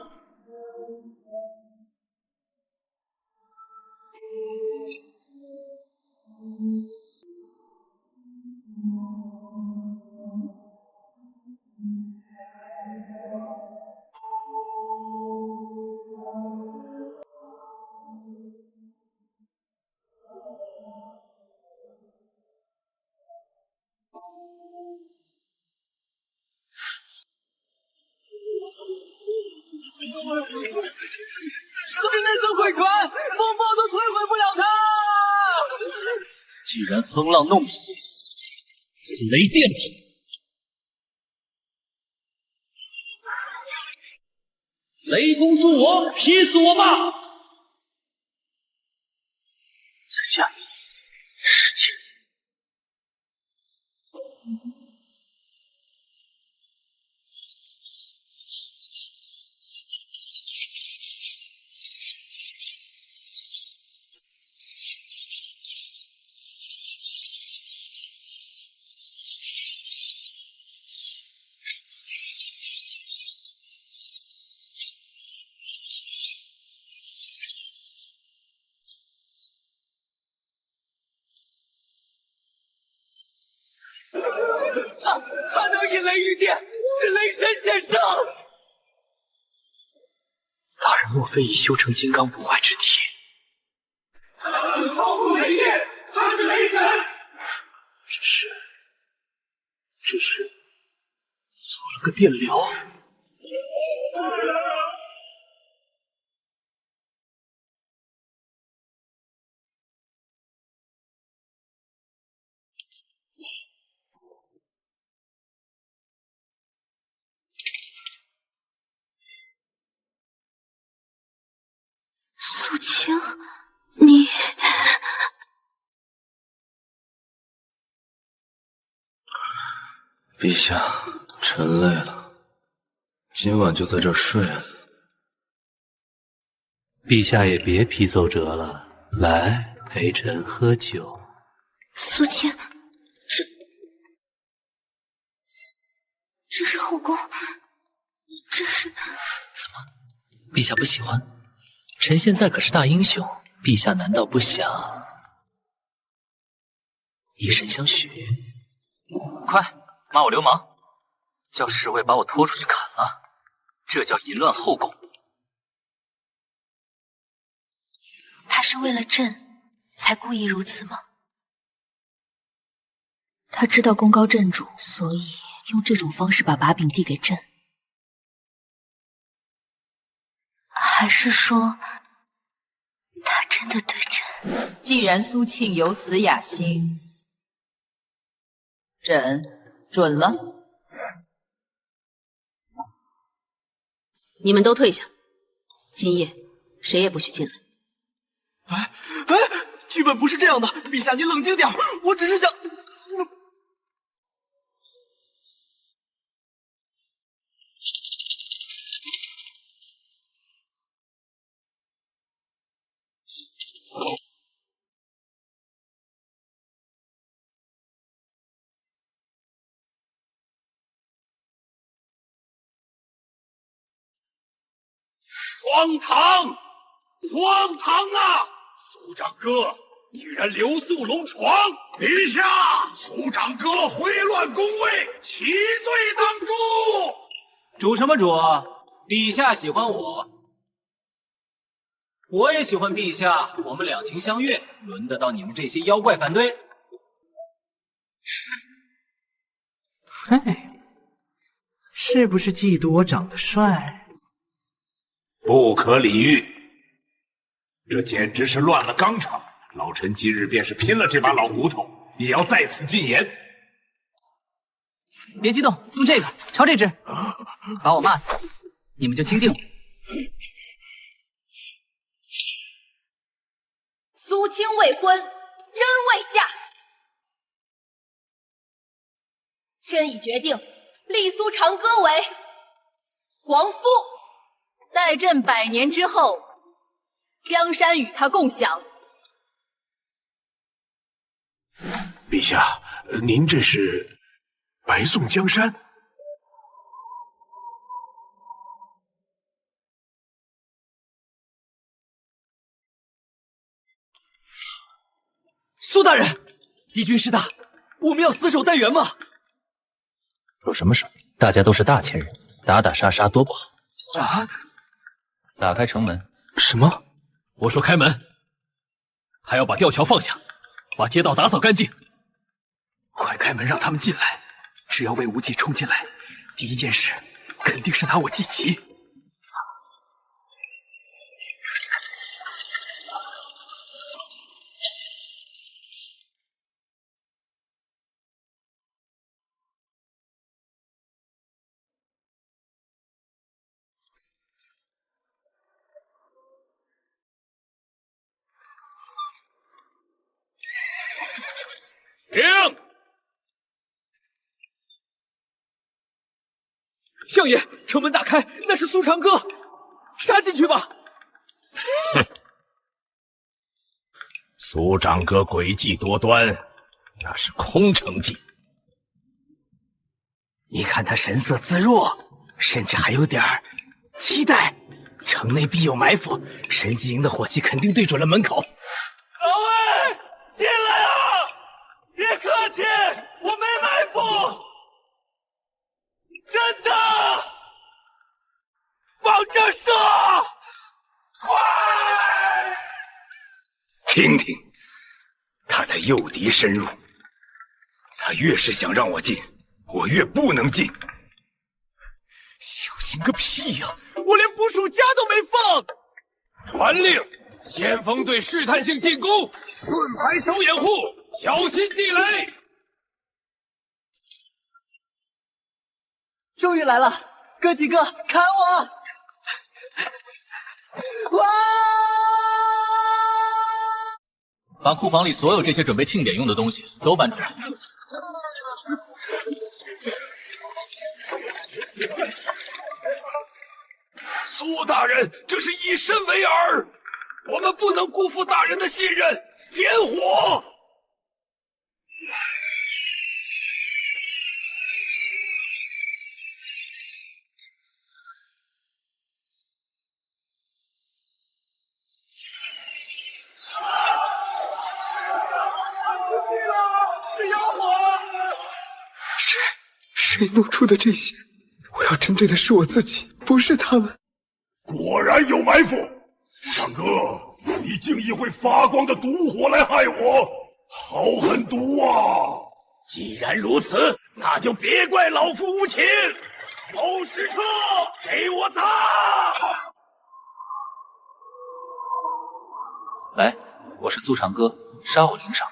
对面是鬼船，风暴都摧毁不了它。既然风浪弄不死，那就雷电吧！雷公助我，劈死我吧！在下时间。他能以雷御电，是雷神显圣。大人莫非已修成金刚不坏之体？操控雷电，他是雷神。只是做了个电疗。苏青，你陛下，臣累了，今晚就在这儿睡了。陛下也别批奏折了，来陪臣喝酒。苏青，这是后宫，你这是怎么？陛下不喜欢？臣现在可是大英雄，陛下难道不想以身相许？快骂我流氓，叫侍卫把我拖出去砍了，这叫淫乱后宫。他是为了朕才故意如此吗？他知道功高震主，所以用这种方式把把柄递给朕。还是说，他真的对朕？既然苏庆有此雅心，朕准了。你们都退下，今夜谁也不许进来。剧本不是这样的，陛下你冷静点，我只是想。荒唐！荒唐啊！苏长哥竟然留宿龙床！陛下，苏长哥挥乱宫位，其罪当诛。主什么主？陛下喜欢我，我也喜欢陛下，我们两情相悦，轮得到你们这些妖怪反对？嘿，是不是嫉妒我长得帅？不可理喻，这简直是乱了纲常。老臣今日便是拼了这把老骨头，也要在此进言。别激动，用这个朝这只，把我骂死，你们就清静了。苏青未婚，真未嫁。朕已决定立苏长歌为皇夫。待朕100年之后，江山与他共享。陛下，您这是白送江山？苏大人，敌军势大，我们要死守待援吗？有什么事？大家都是大前人，打打杀杀多不好。啊！打开城门。什么？我说开门，还要把吊桥放下，把街道打扫干净。快开门，让他们进来！只要魏无忌冲进来，第一件事肯定是拿我祭旗。停！相爷，城门打开，那是苏长歌，杀进去吧！哼，苏长歌诡计多端，那是空城计。你看他神色自若，甚至还有点期待。城内必有埋伏，神机营的火器肯定对准了门口。老魏，进来啊！别客气，我没埋伏，真的。往这射！快！听听，他在诱敌深入。他越是想让我进，我越不能进。小心个屁呀！我连捕鼠夹都没放。传令，先锋队试探性进攻，盾牌手掩护，小心地雷。终于来了，哥几个砍我！哇！把库房里所有这些准备庆典用的东西都搬出来。苏大人，这是以身为饵，我们不能辜负大人的信任。点火！是妖火！谁弄出的这些？我要针对的是我自己，不是他们。果然有埋伏，苏长哥，你竟以会发光的毒火来害我，好狠毒啊！既然如此，那就别怪老夫无情。后使车，给我砸！来，我是苏长歌，杀我领赏。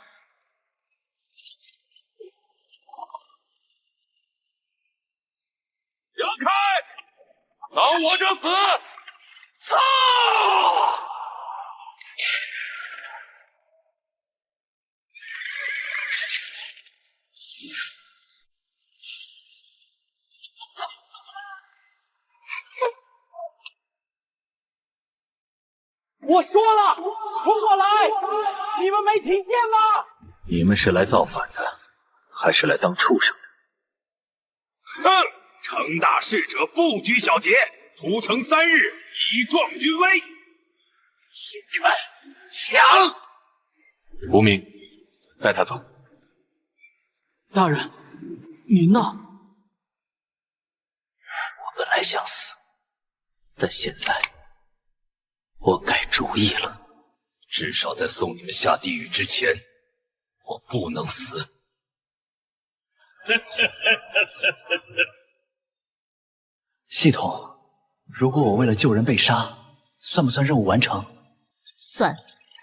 让开！当我者死！操！我说了，冲我来！你们没听见吗？你们是来造反的，还是来当畜生的？哼！成大事者不拘小节，屠城3日，以壮军威。兄弟们，抢！无名，带他走。大人，您呢？我本来想死，但现在我改主意了。至少在送你们下地狱之前，我不能死。系统，如果我为了救人被杀，算不算任务完成？算，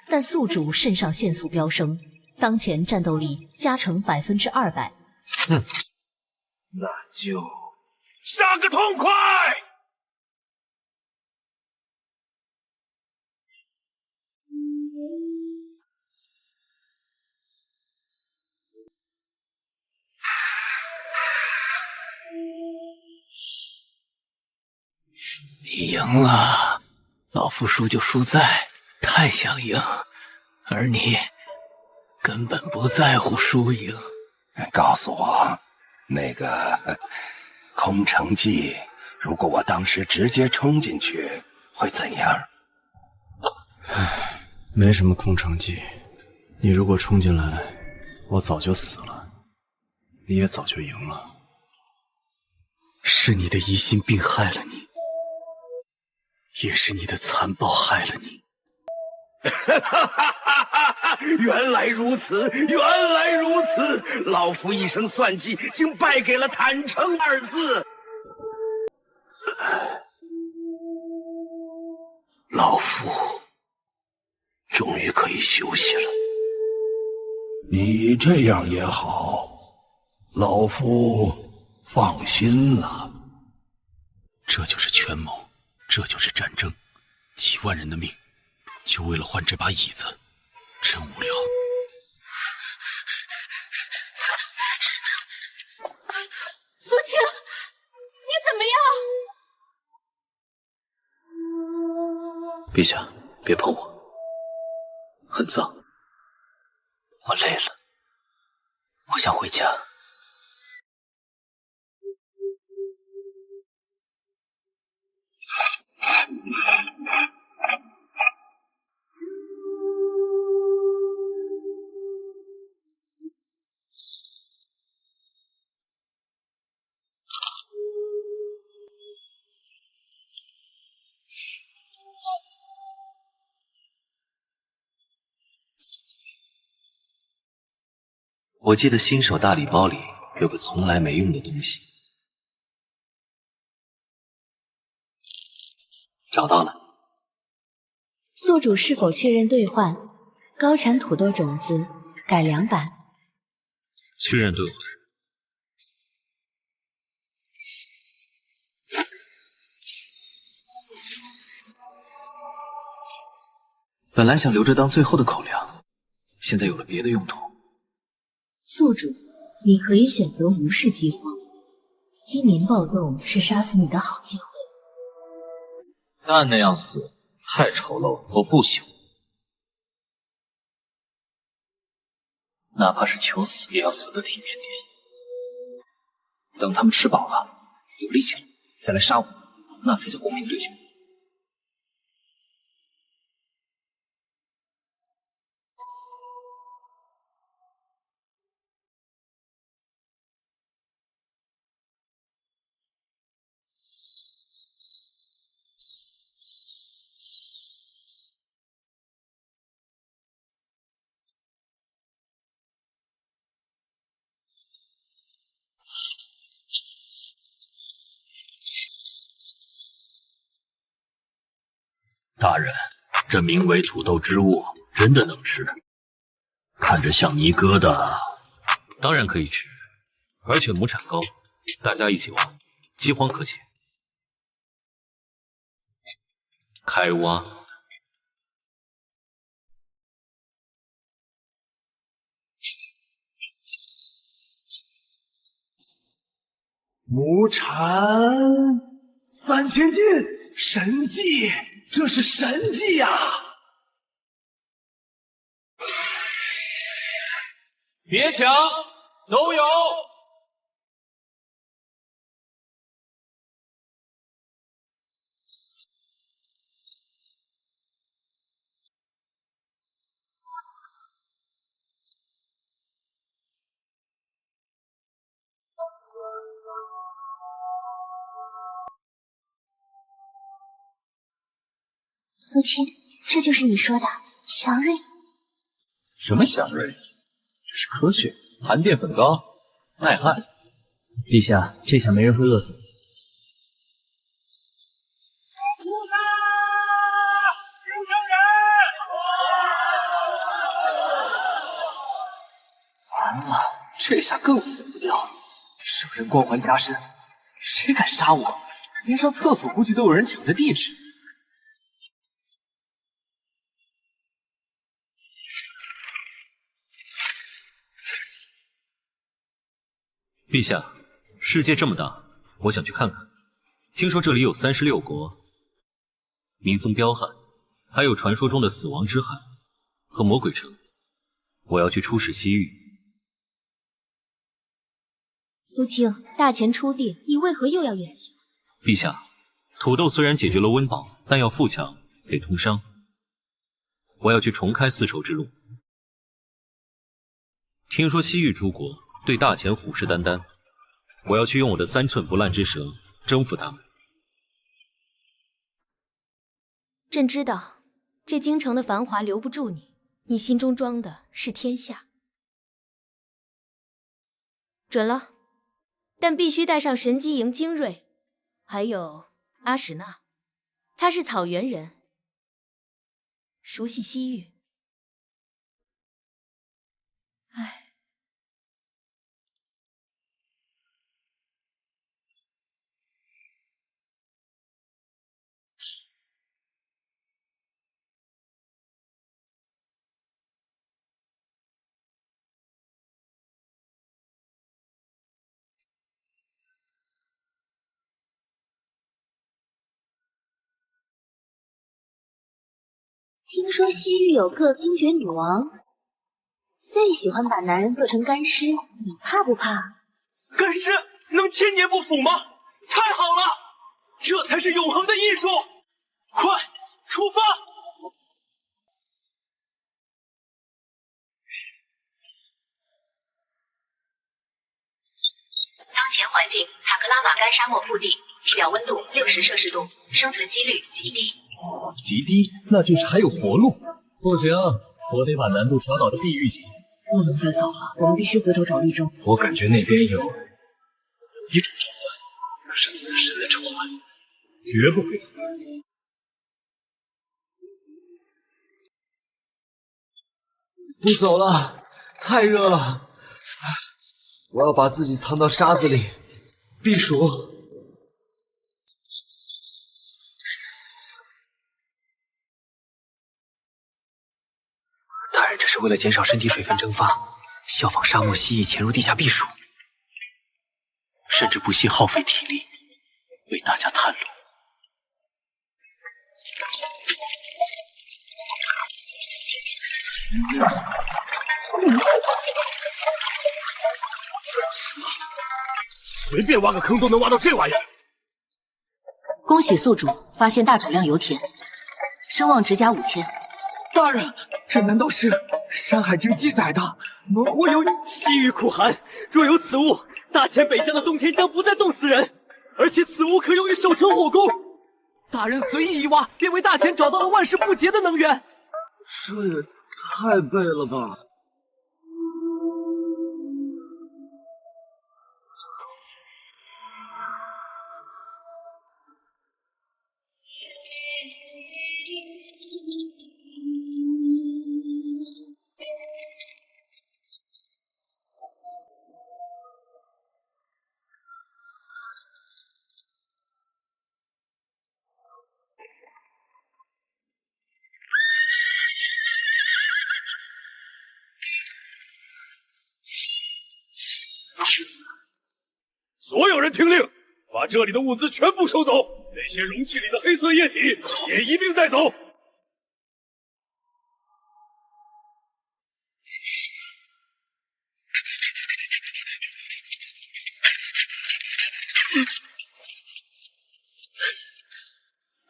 但宿主肾上腺素飙升，当前战斗力加成200%。哼，那就杀个痛快！你赢了，老夫输就输在太想赢，而你根本不在乎输赢。告诉我，那个空城计，如果我当时直接冲进去，会怎样？唉，没什么空城计。你如果冲进来，我早就死了，你也早就赢了。是你的疑心病害了你。也是你的残暴害了你。原来如此，原来如此！老夫一生算计，竟败给了坦诚2字。老夫终于可以休息了。你这样也好，老夫放心了。这就是权谋。这就是战争，几万人的命，就为了换这把椅子，真无聊。苏青，你怎么样？陛下，别碰我，很脏。我累了，我想回家。我记得新手大礼包里有个从来没用的东西，找到了。宿主是否确认兑换？高产土豆种子改良版。确认兑换。本来想留着当最后的口粮，现在有了别的用途。宿主，你可以选择无视饥荒，今年暴动是杀死你的好机会。但那样死太丑陋，我不喜欢。哪怕是求死，也要死得体面点。等他们吃饱了，有力气了，再来杀我，那才叫公平对决。大人，这名为土豆之物真的能吃？看着像泥疙瘩。当然可以吃，而且亩产高，大家一起挖，饥荒可解。开挖。亩产3000斤，神迹！这是神迹呀！别抢，都有。苏青，这就是你说的祥瑞。什么祥瑞？这是科学，含淀粉高，耐旱。陛下，这下没人会饿死。完了，这下更死不掉。圣人光环加身，谁敢杀我？连上厕所估计都有人抢着地址。陛下，世界这么大，我想去看看。听说这里有36国，民风彪悍，还有传说中的死亡之海和魔鬼城。我要去出使西域。苏青，大钱初定，你为何又要远行？陛下，土豆虽然解决了温饱，但要富强得通商。我要去重开丝绸之路。听说西域诸国对大钱虎视眈眈，我要去用我的3寸不烂之舌征服他们。朕知道，这京城的繁华留不住你，你心中装的是天下。准了，但必须带上神机营精锐，还有阿史那，他是草原人，熟悉西域。唉。听说西域有个精绝女王，最喜欢把男人做成干尸，你怕不怕？干尸能千年不腐吗？太好了，这才是永恒的艺术！快出发！当前环境：塔克拉玛干沙漠腹地，地表温度60摄氏度，生存几率极低。极低，那就是还有活路。不行，我得把难度调到地狱级。不能再走了，我们必须回头找绿洲。我感觉那边有一种召唤，那是死神的召唤，绝不会错。不走了，太热了，我要把自己藏到沙子里避暑。大人，这是为了减少身体水分蒸发，效仿沙漠蜥蜴潜入地下避暑。甚至不惜耗费体力为大家探路。随便挖个坑都能挖到这玩意儿。恭喜宿主发现大主量油田，声望直加5000。大人，这难道是《山海经》记载的蒙古有西域苦寒，若有此物，大千北疆的冬天将不再冻死人，而且此物可用于守城火攻。大人随意一挖，便为大千找到了万世不竭的能源。这也太背了吧！所有人听令，把这里的物资全部收走，那些容器里的黑色液体也一并带走。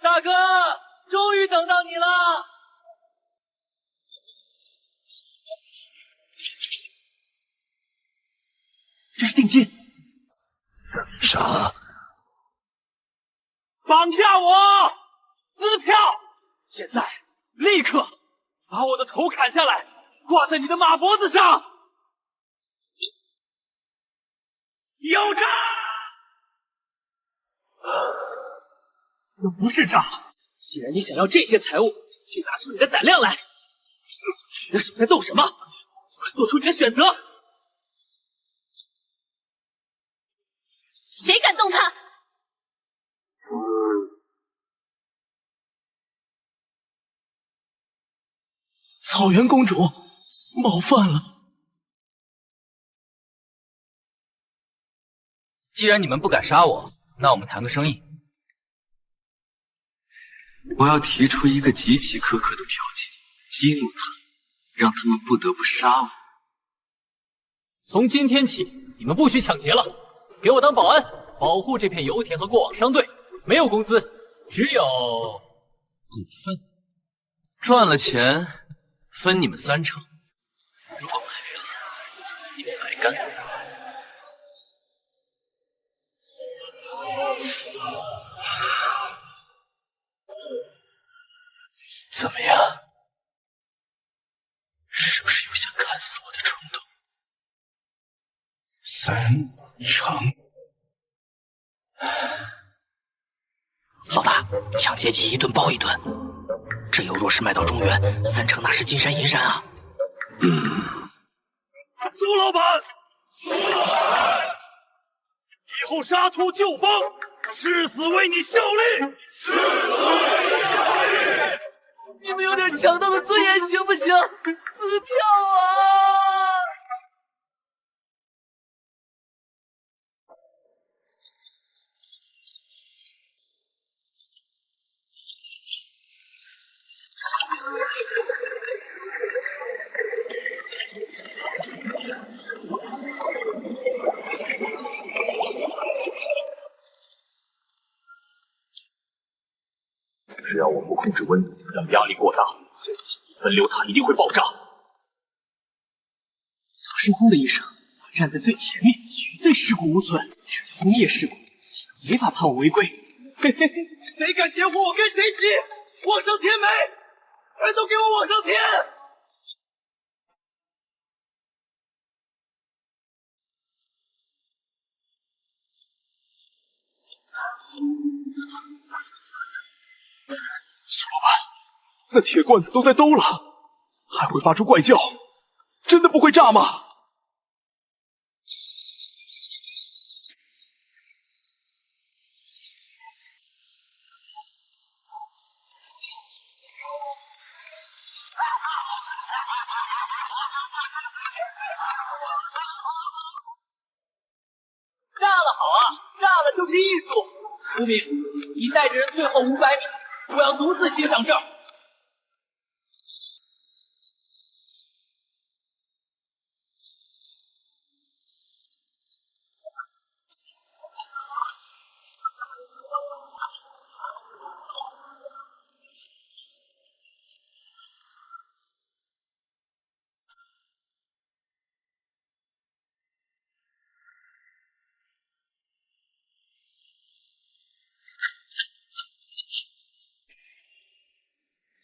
大哥，终于等到你了。这是定金。啥？绑架我！撕票！现在立刻把我的头砍下来，挂在你的马脖子上！有诈！这不是诈。既然你想要这些财物，就拿出你的胆量来。你的手在抖什么？快做出你的选择！谁敢动他？草原公主，冒犯了。既然你们不敢杀我，那我们谈个生意。我要提出一个极其苛刻的条件，激怒他，让他们不得不杀我。从今天起，你们不许抢劫了，给我当保安，保护这片油田和过往商队。没有工资，只有股份。赚了钱分你们30%，如果赔了，你们白干。怎么样？是不是有想砍死我的冲动？30%。老大，抢劫鸡一顿包一顿，这油若是卖到中原，30%那是金山银山啊！苏老板，以后杀秃救帮，誓死为你效力！誓死为你效力！你们有点强盗的尊严行不行？撕票啊！只要我不控制温度，让压力过大，这分流塔一定会爆炸。大师轰的一声，我站在最前面，绝对尸骨无存。这叫工业事故，没法判我违规。嘿嘿嘿，谁敢截胡，我跟谁急！往上添煤，全都给我往上添！苏老板，那铁罐子都在兜了，还会发出怪叫，真的不会炸吗？炸了好啊！是艺术。无名，你带着人退后500米，我要独自欣赏这儿。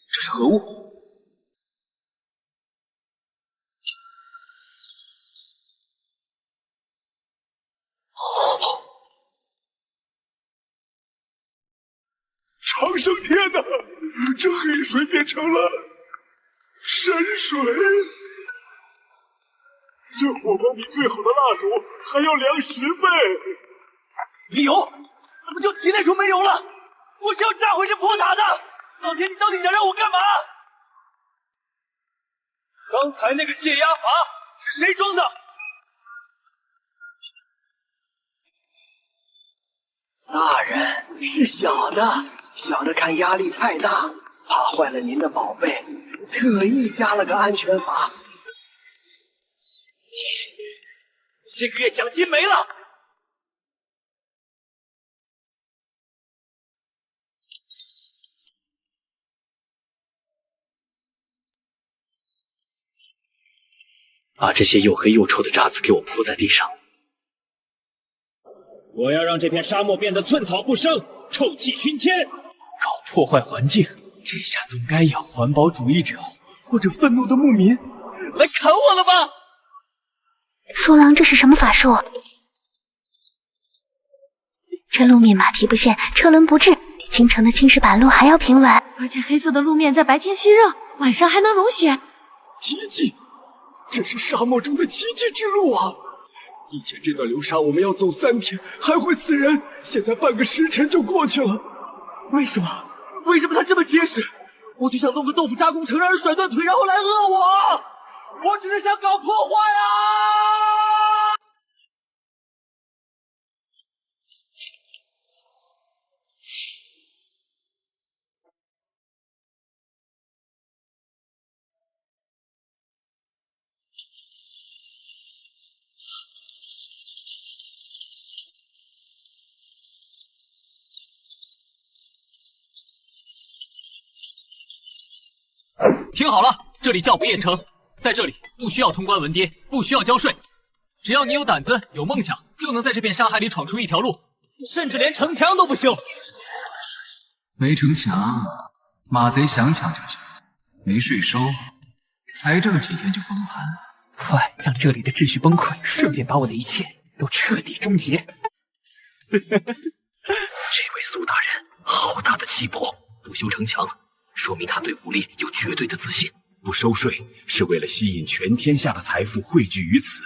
这是何物？长生天哪！这黑水变成了神水，这火光比最好的蜡烛还要凉10倍。没油？怎么就体内中没油了？我是要炸毁这破塔的！老天，你到底想让我干嘛？刚才那个泄压阀是谁装的？大人，是小的，小的看压力太大，怕坏了您的宝贝，特意加了个安全阀。这个月奖金没了。把这些又黑又臭的渣子给我铺在地上。我要让这片沙漠变得寸草不生，臭气熏天。搞破坏环境，这下总该有环保主义者或者愤怒的牧民来砍我了吧？苏郎，这是什么法术？这路面马蹄不陷，车轮不滞，比京城的青石板路还要平稳。而且黑色的路面在白天吸热，晚上还能融雪。奇迹！这是沙漠中的奇迹之路啊！以前这段流沙我们要走3天，还会死人，现在半个时辰就过去了。为什么？为什么它这么结实？我就想弄个豆腐渣工程，让人甩断腿，然后来讹我。我只是想搞破坏啊！听好了，这里叫不夜城，在这里不需要通关文牒，不需要交税，只要你有胆子、有梦想，就能在这片沙海里闯出一条路，甚至连城墙都不修。没城墙，马贼想抢就抢，没税收，财政几天就崩盘。快让这里的秩序崩溃，顺便把我的一切都彻底终结。这位苏大人，好大的气魄！不修城墙，说明他对武力有绝对的自信。不收税是为了吸引全天下的财富汇聚于此，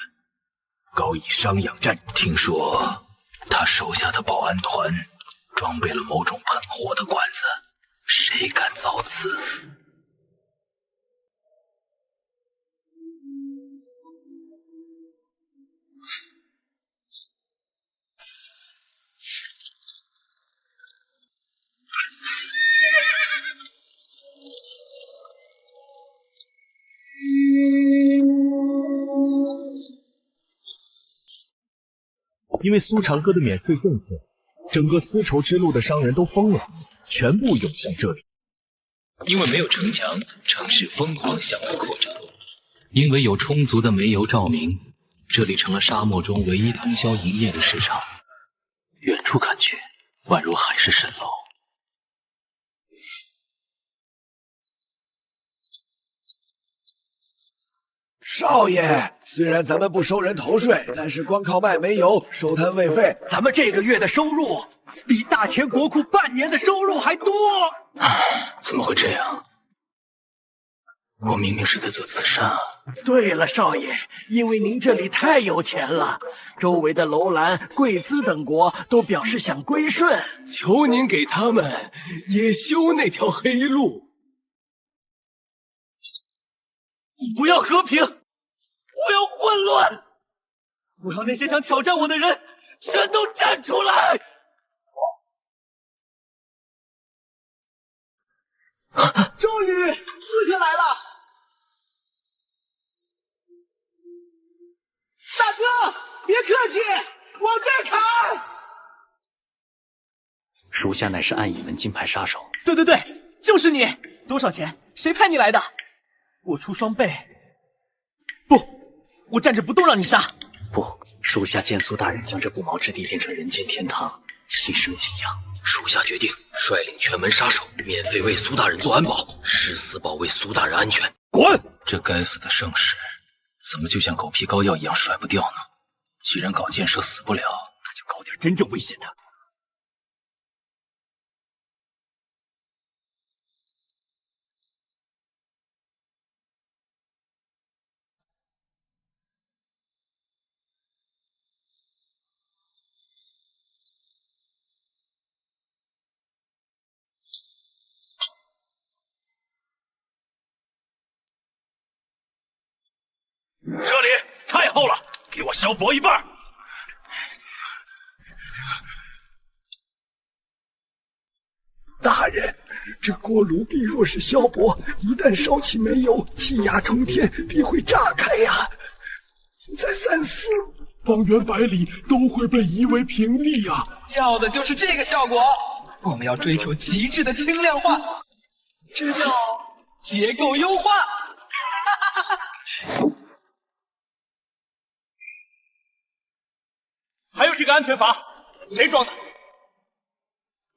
高以商养战。听说他手下的保安团装备了某种喷火的管子，谁敢造次？因为苏长歌的免税政策，整个丝绸之路的商人都疯了，全部涌向这里。因为没有城墙，城市疯狂向外扩张；因为有充足的煤油照明，这里成了沙漠中唯一通宵营业的市场。远处看去，宛如海市蜃楼。少爷，虽然咱们不收人头税，但是光靠卖煤油收摊位费，咱们这个月的收入比大钱国库半年的收入还多。怎么会这样？我明明是在做慈善啊！对了，少爷，因为您这里太有钱了，周围的楼兰、贵兹等国都表示想归顺，求您给他们也修那条黑路。不要和平，我要混乱！我要那些想挑战我的人全都站出来！属下乃是暗影门金牌杀手。对对对，就是你！多少钱？谁派你来的？我出双倍。不，我站着不动，让你杀。不，属下见苏大人将这不毛之地变成人间天堂，心生敬仰。属下决定率领全门杀手，免费为苏大人做安保，誓死保卫苏大人安全。滚！这该死的圣石，怎么就像狗皮膏药一样甩不掉呢？既然搞建设死不了，那就搞点真正危险的。这里太厚了，给我削薄一半。大人，这锅炉壁若是削薄，一旦烧起煤油，气压冲天，必会炸开呀！再三思，方圆百里都会被夷为平地呀！要的就是这个效果。我们要追求极致的轻量化，这叫结构优化。还有这个安全阀，谁装的？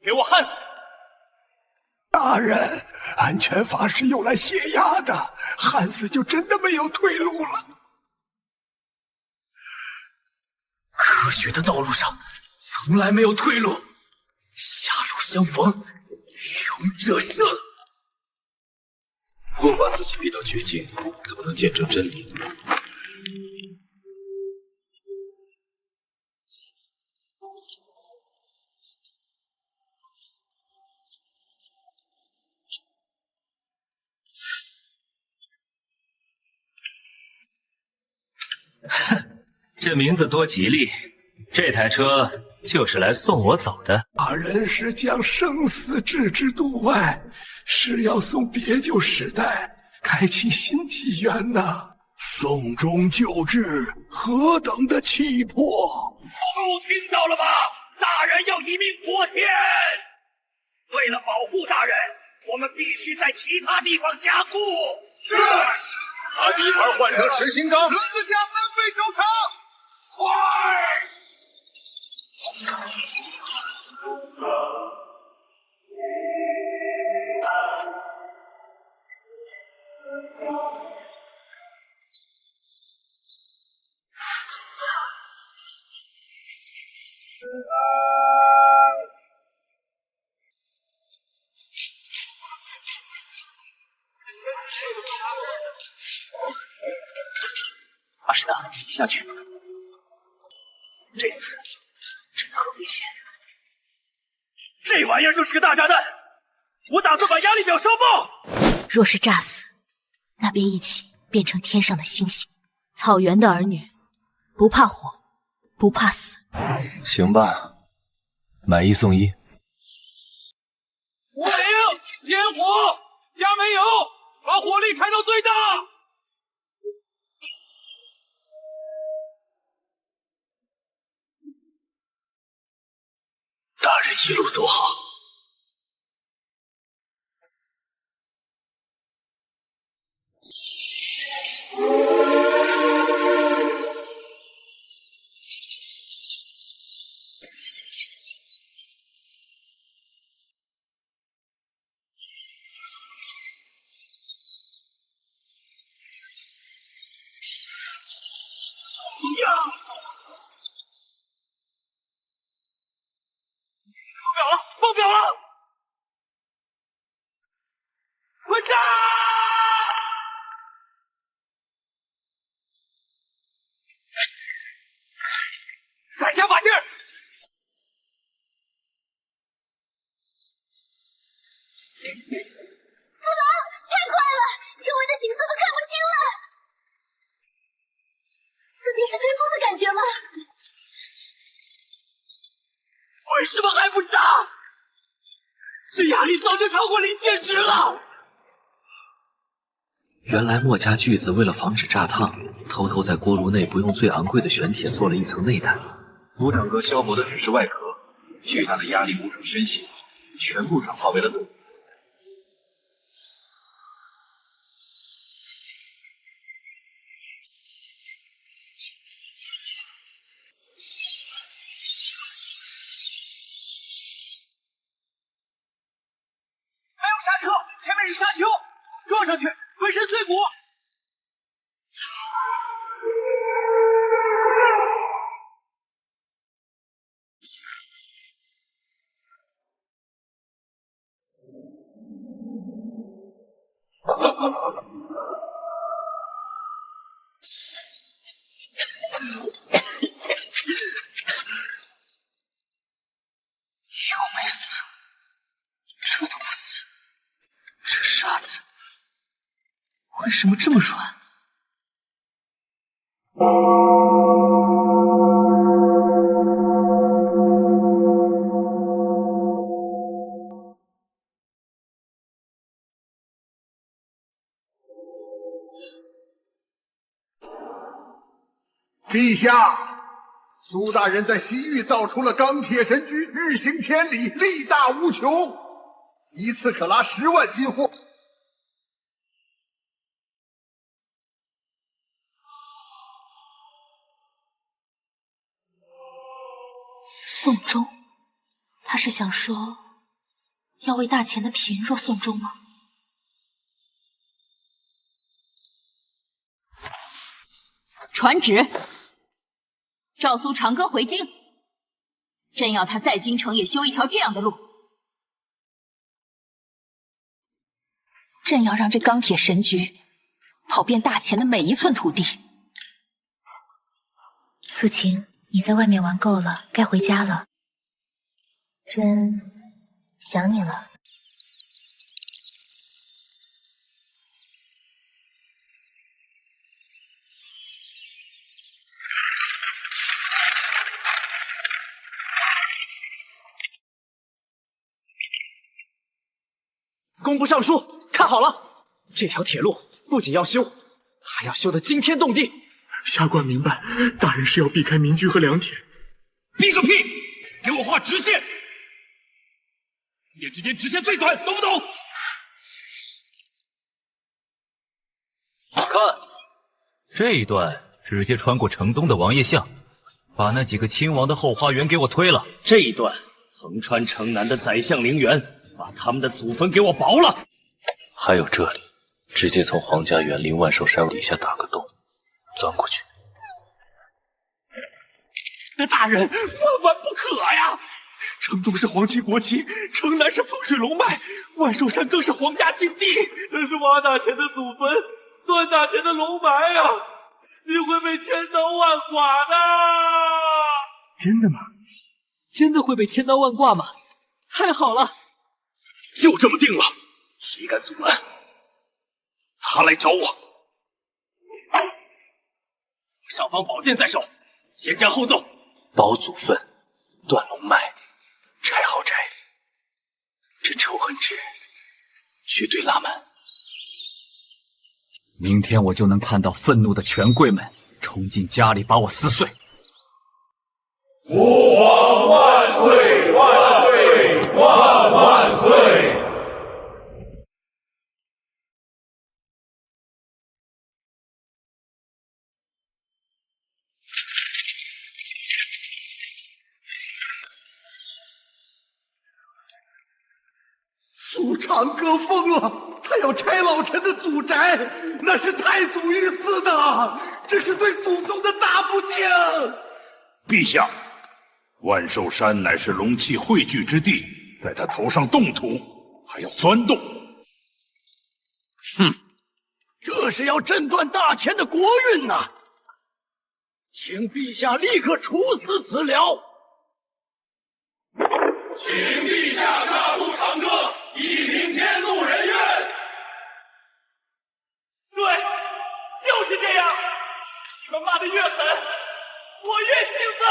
给我焊死！大人，安全阀是用来泄压的，焊死就真的没有退路了。科学的道路上从来没有退路，狭路相逢勇者胜。若把自己逼到绝境，怎么能见证真理？这名字多吉利，这台车就是来送我走的。大人是将生死置之度外，是要送别旧时代，开启新纪元呐！送终就至，何等的气魄！都听到了吧？大人要一命搏天。为了保护大人，我们必须在其他地方加固。是。把地盘换成实心钢。轮子加3倍轴承。快！阿史达，下去。这次真的很危险。这玩意儿就是个大炸弹，我打算把压力表烧爆。若是炸死，那便一起变成天上的星星。草原的儿女，不怕火，不怕死。行吧，买一送一。火灵，点火，加煤油，把火力开到最大。大人一路走好。爆表了！快炸！再加把劲儿！苏狼，太快了，周围的景色都看不清了。这便是追风的感觉吗？为什么还不炸？这压力早就超过临界值了。原来墨家巨子为了防止炸烫，偷偷在锅炉内不用最昂贵的玄铁做了一层内胆。组长哥消磨的只是外壳，巨大的压力无处宣泄，全部转化为了怒。还有刹车，前面是沙丘，撞上去，鬼神碎骨。又没死，这都不死，这沙子为什么这么软？陛下，苏大人在西域造出了钢铁神驹，日行千里，力大无穷，一次可拉10万斤货。宋忠，他是想说要为大钱的贫弱送终吗？传旨，诏苏长歌回京。朕要他在京城也修一条这样的路。朕要让这钢铁神驹跑遍大钱的每一寸土地。苏晴，你在外面玩够了，该回家了。朕想你了。工部尚书，看好了，这条铁路不仅要修，还要修得惊天动地。下官明白，大人是要避开民居和良田。避个屁！给我画直线，两点之间直线最短，懂不懂？看，这一段直接穿过城东的王爷巷，把那几个亲王的后花园给我推了。这一段横穿城南的宰相陵园，把他们的祖坟给我刨了。还有这里，直接从皇家园林万寿山底下打个洞，钻过去。那大人，万万不可呀！城东是皇亲国戚，城南是风水龙脉，万寿山更是皇家禁地。这是挖大钱的祖坟，断大钱的龙脉啊！你会被千刀万剐的。真的吗？真的会被千刀万剐吗？太好了！就这么定了，谁敢阻拦，他来找我。上方宝剑在手，先斩后奏。保祖坟，断龙脉，拆豪宅，这仇恨值绝对拉满。明天我就能看到愤怒的权贵们冲进家里把我撕碎。吾皇万岁万岁万万岁！苏长歌疯了，他要拆老臣的祖宅，那是太祖御赐的，这是对祖宗的大不敬。陛下，万寿山乃是龙气汇聚之地，在他头上动土，还要钻洞。哼，这是要震断大钱的国运呐！请陛下立刻处死此僚。请陛下杀苏长歌，以平天怒人怨。对，就是这样。你们骂得越狠，我越兴奋。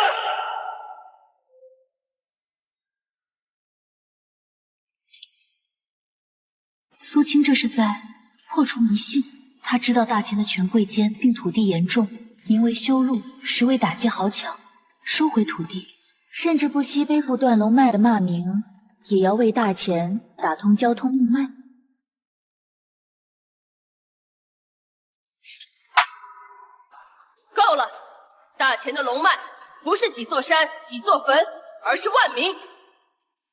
苏青这是在破除迷信。他知道大钱的权贵间并土地严重，名为修路，实为打击豪强，收回土地甚至不惜背负断龙脉的骂名，也要为大钱打通交通命脉。够了！大钱的龙脉不是几座山、几座坟，而是万民。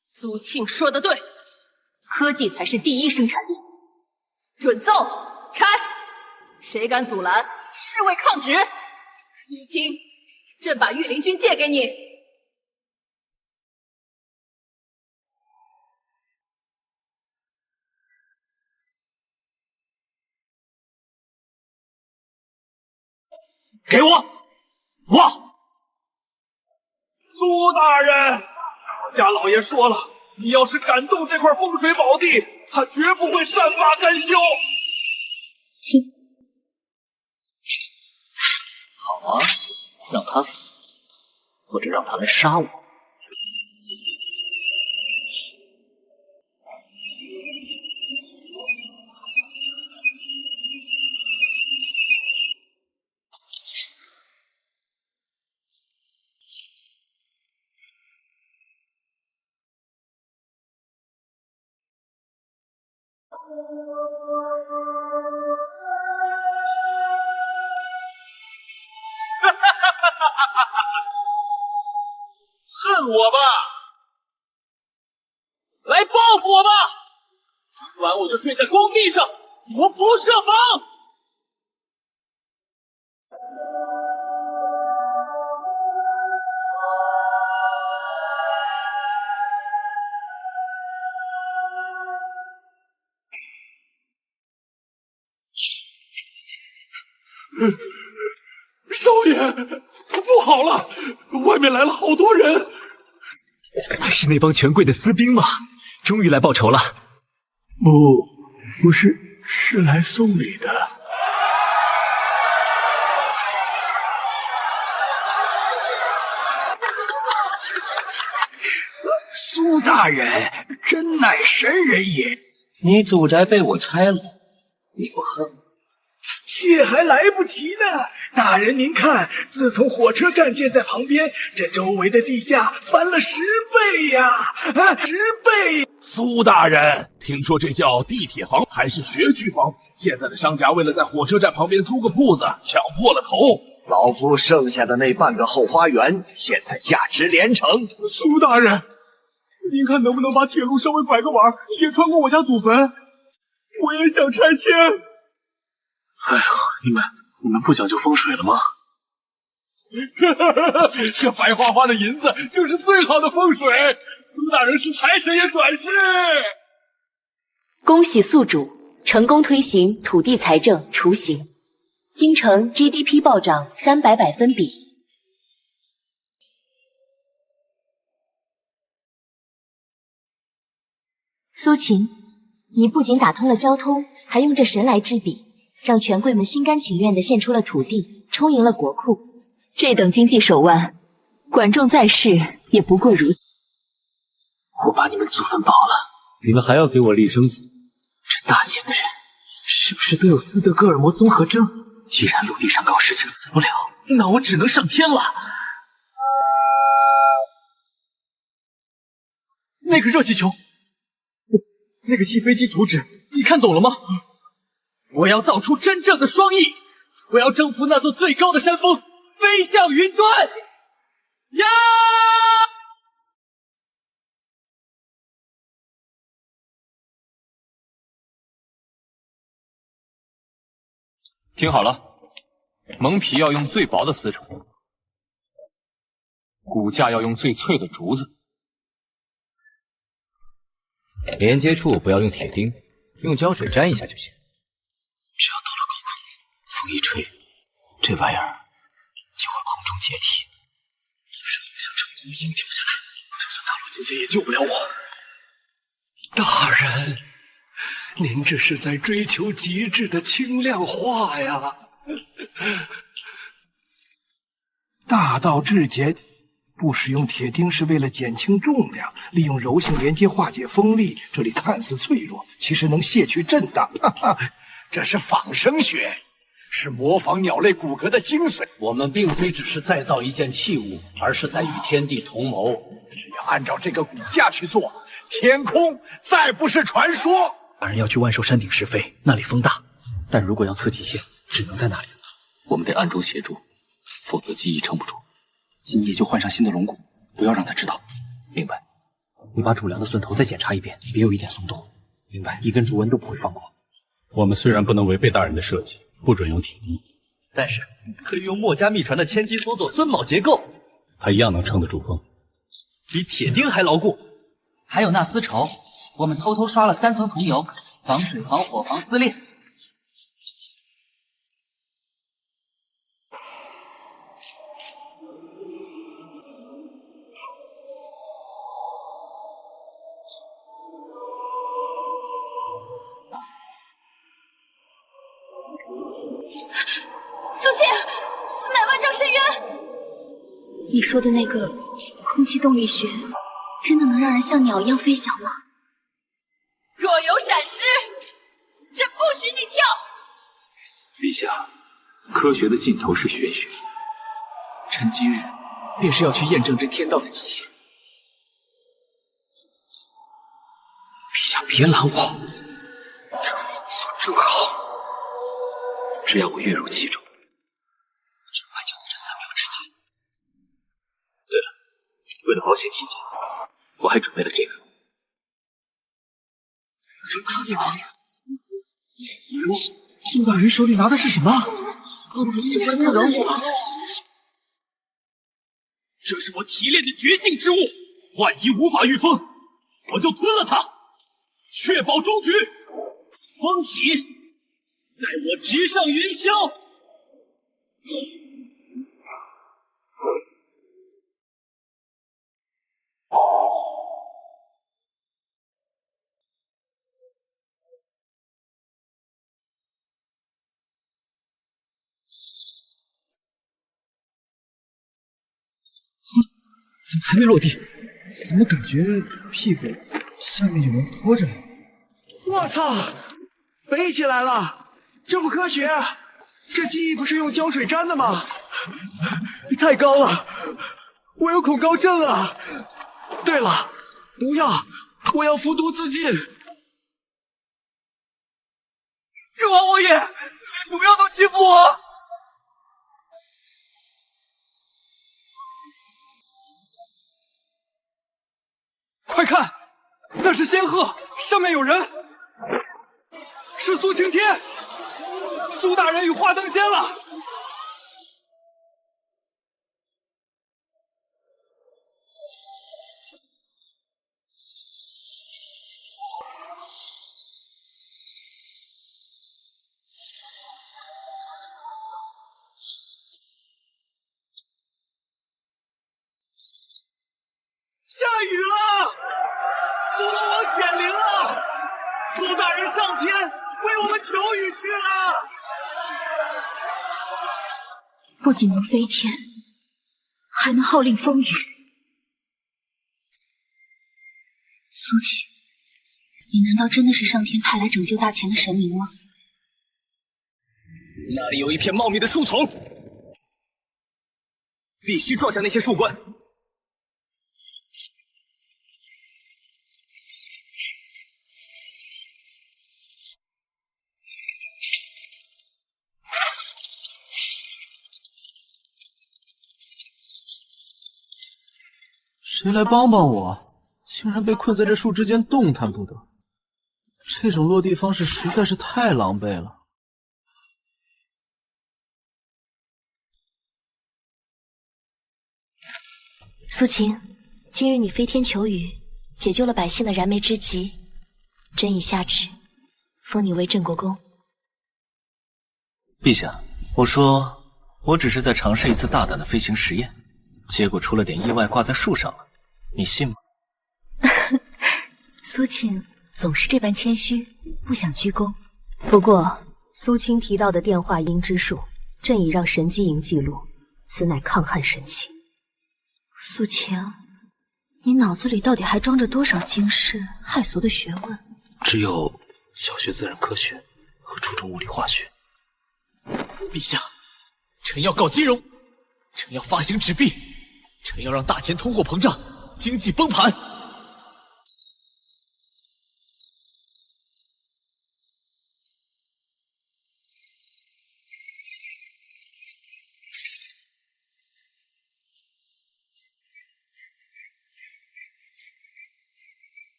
苏庆说的对，科技才是第一生产力。准奏，拆！谁敢阻拦，视为抗旨。苏青，朕把御林军借给你。给我！哇！苏大人，我家老爷说了，你要是敢动这块风水宝地，他绝不会善罢甘休。好啊，让他死，或者让他来杀我。恨我吧，来报复我吧！今晚我就睡在工地上，我不设防。少爷，不好了，外面来了好多人。是那帮权贵的私兵吗？终于来报仇了。不是，是来送礼的。苏大人真乃神人也。你祖宅被我拆了，你不恨吗？谢还来不及呢，大人您看，自从火车站建在旁边，这周围的地价翻了10倍呀！10倍！苏大人，听说这叫地铁房还是学区房？现在的商家为了在火车站旁边租个铺子，抢破了头。老夫剩下的那半个后花园，现在价值连城。苏大人，您看能不能把铁路稍微拐个弯，也穿过我家祖坟？我也想拆迁。哎呦，你们不讲究风水了吗？这白花花的银子就是最好的风水。苏大人是财神爷转世。恭喜宿主成功推行土地财政雏形，京城 GDP 暴涨300百分比。苏秦，你不仅打通了交通，还用这神来之笔，让权贵们心甘情愿地献出了土地，充盈了国库。这等经济手腕，管仲在世也不过如此。我把你们祖坟保了，你们还要给我立生子？这大钱的人是不是都有斯德哥尔摩综合征？既然陆地上搞事情死不了，那我只能上天了。那个热气球，那个起飞机图纸，你看懂了吗？我要造出真正的双翼，我要征服那座最高的山峰，飞向云端。呀！听好了，蒙皮要用最薄的丝绸，骨架要用最脆的竹子，连接处不要用铁钉，用胶水粘一下就行。只要到了高空，风一吹，这玩意儿就会空中解体。到时候像成孤鹰掉下来，就算大陆金仙也救不了我。大人，您这是在追求极致的轻量化呀！大道至简，不使用铁钉是为了减轻重量，利用柔性连接化解锋利。这里看似脆弱，其实能卸去震荡。哈哈，这是仿生学。是模仿鸟类骨骼的精髓。我们并非只是再造一件器物，而是在与天地同谋。只要按照这个骨架去做，天空再不是传说。大人要去万寿山顶试飞，那里风大，但如果要测极限，只能在那里。我们得暗中协助，否则记忆撑不住。今夜就换上新的龙骨，不要让他知道。明白。你把主梁的蒜头再检查一遍，别有一点松动。明白，一根竹纹都不会放过。我们虽然不能违背大人的设计，不准用铁钉，但是可以用墨家秘传的千机锁锁孙铆结构，它一样能撑得住风，比铁钉还牢固。还有那丝绸，我们偷偷刷了3层桐油，防水、防火、防撕裂。苏倩，此乃万丈深渊。你说的那个空气动力学，真的能让人像鸟一样飞翔吗？若有闪失，朕不许你跳。陛下，科学的尽头是玄学。朕今日便是要去验证这天道的极限。陛下别拦我，这风速正好，只要我跃入其中，就快就在这3秒之间。对了，为了保险起见，我还准备了这个。这科技方面，苏大人手里拿的是什么？这是我提炼的绝境之物，万一无法御风，我就吞了它，确保终局。风起，待我直上云霄。怎么还没落地？怎么感觉屁股下面有人拖着？我操！飞起来了！这不科学！这机翼不是用胶水粘的吗？太高了，我有恐高症啊！对了，毒药，我要服毒自尽。这王王爷，连毒药都欺负我！快看，那是仙鹤，上面有人，是苏青天，苏大人与花灯仙了。下雨了，苏龙王显灵了，苏大人上天为我们求雨去了。不仅能飞天，还能号令风雨。苏琪，你难道真的是上天派来拯救大钱的神明吗？那里有一片茂密的树丛，必须撞向那些树冠。谁来帮帮我？竟然被困在这树枝间动弹不得，这种落地方式实在是太狼狈了。苏晴，今日你飞天求雨，解救了百姓的燃眉之急，朕已下旨，封你为镇国公。陛下，我说我只是在尝试一次大胆的飞行实验，结果出了点意外，挂在树上了，你信吗？苏青总是这般谦虚，不想居功。不过苏青提到的电话音之术，朕已让神机营记录，此乃抗汉神器。苏青，你脑子里到底还装着多少惊世骇俗的学问？只有小学自然科学和初中物理化学。陛下，臣要告金融，臣要发行纸币，臣要让大钱通货膨胀，经济崩盘。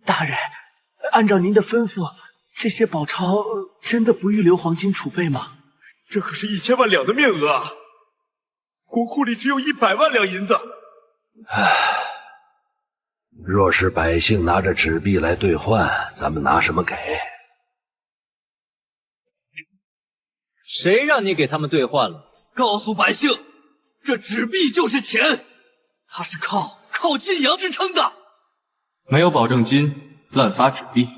大人，按照您的吩咐，这些宝钞真的不预留黄金储备吗？这可是1000万两的面额啊！国库里只有100万两银子。若是百姓拿着纸币来兑换，咱们拿什么给？谁让你给他们兑换了？告诉百姓，这纸币就是钱，它是靠金洋支撑的。没有保证金，滥发纸币，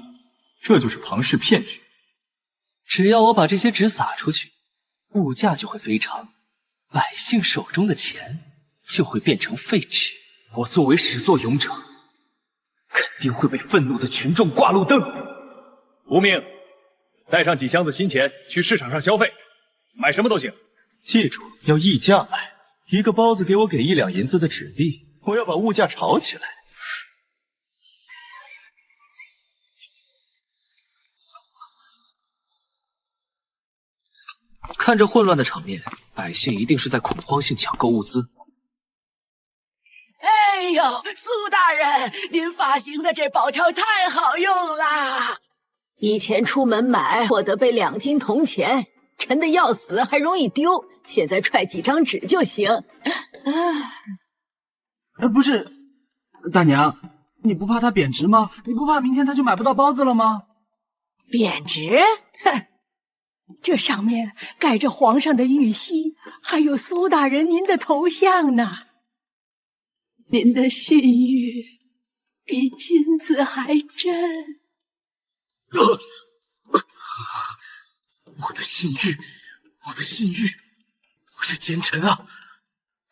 这就是庞氏骗局。只要我把这些纸撒出去，物价就会飞涨，百姓手中的钱就会变成废纸。我作为始作俑者，肯定会被愤怒的群众挂路灯。无名，带上几箱子新钱去市场上消费，买什么都行。记住，要议价买。一个包子给我给1两银子的纸币，我要把物价炒起来。看着混乱的场面，百姓一定是在恐慌性抢购物资。哎呦，苏大人，您发行的这宝钞太好用啦！以前出门买获得备2斤铜钱，沉得要死，还容易丢。现在揣几张纸就行。不是，大娘，你不怕它贬值吗？你不怕明天它就买不到包子了吗？贬值？哼！这上面盖着皇上的玉玺，还有苏大人您的头像呢。您的信誉比金子还真。我的信誉，我是奸臣啊，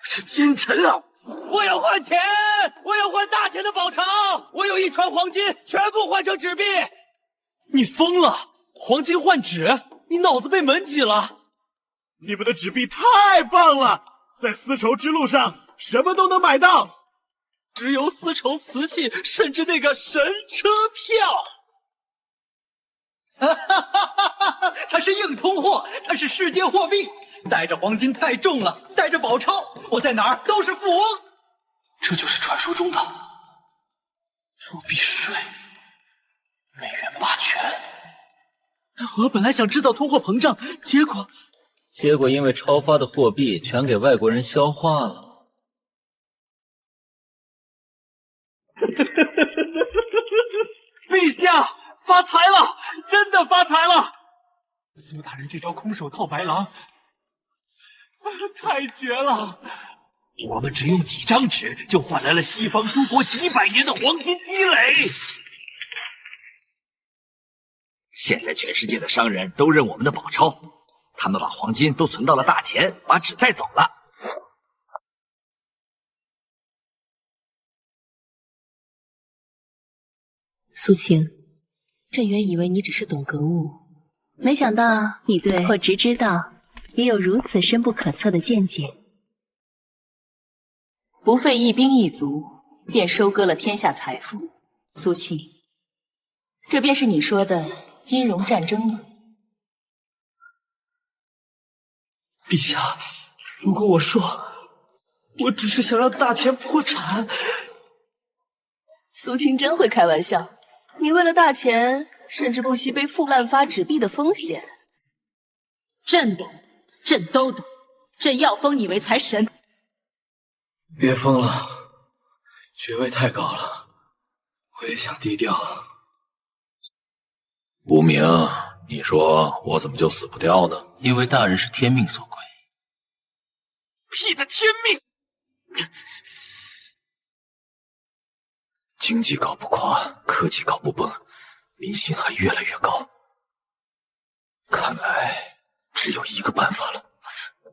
是奸臣啊！我要换钱，我要换大钱的宝钞，我有1船黄金，全部换成纸币。你疯了？黄金换纸？你脑子被门挤了！你们的纸币太棒了，在丝绸之路上什么都能买到，只有丝绸、瓷器，甚至那个神车票。它是硬通货，它是世界货币，带着黄金太重了，带着宝钞，我在哪儿都是富翁。这就是传说中的铸币税，美元霸权。我本来想制造通货膨胀，结果因为超发的货币全给外国人消化了。陛下发财了，真的发财了！苏大人这招空手套白狼，太绝了！我们只用几张纸，就换来了西方诸国几百年的黄金积累。现在全世界的商人都认我们的宝钞，他们把黄金都存到了大钱，把纸带走了。苏晴，朕原以为你只是懂格物，没想到你对破直之道也有如此深不可测的见解。不费一兵一卒，便收割了天下财富。苏庆，这便是你说的金融战争吗？陛下，如果我说我只是想让大钱破产，苏庆真会开玩笑。你为了大钱，甚至不惜背负滥发纸币的风险。朕懂，朕都懂，朕要封你为财神。别疯了，爵位太高了，我也想低调。无名，你说我怎么就死不掉呢？因为大人是天命所归。屁的天命！经济搞不垮，科技搞不崩，民心还越来越高。看来只有一个办法了。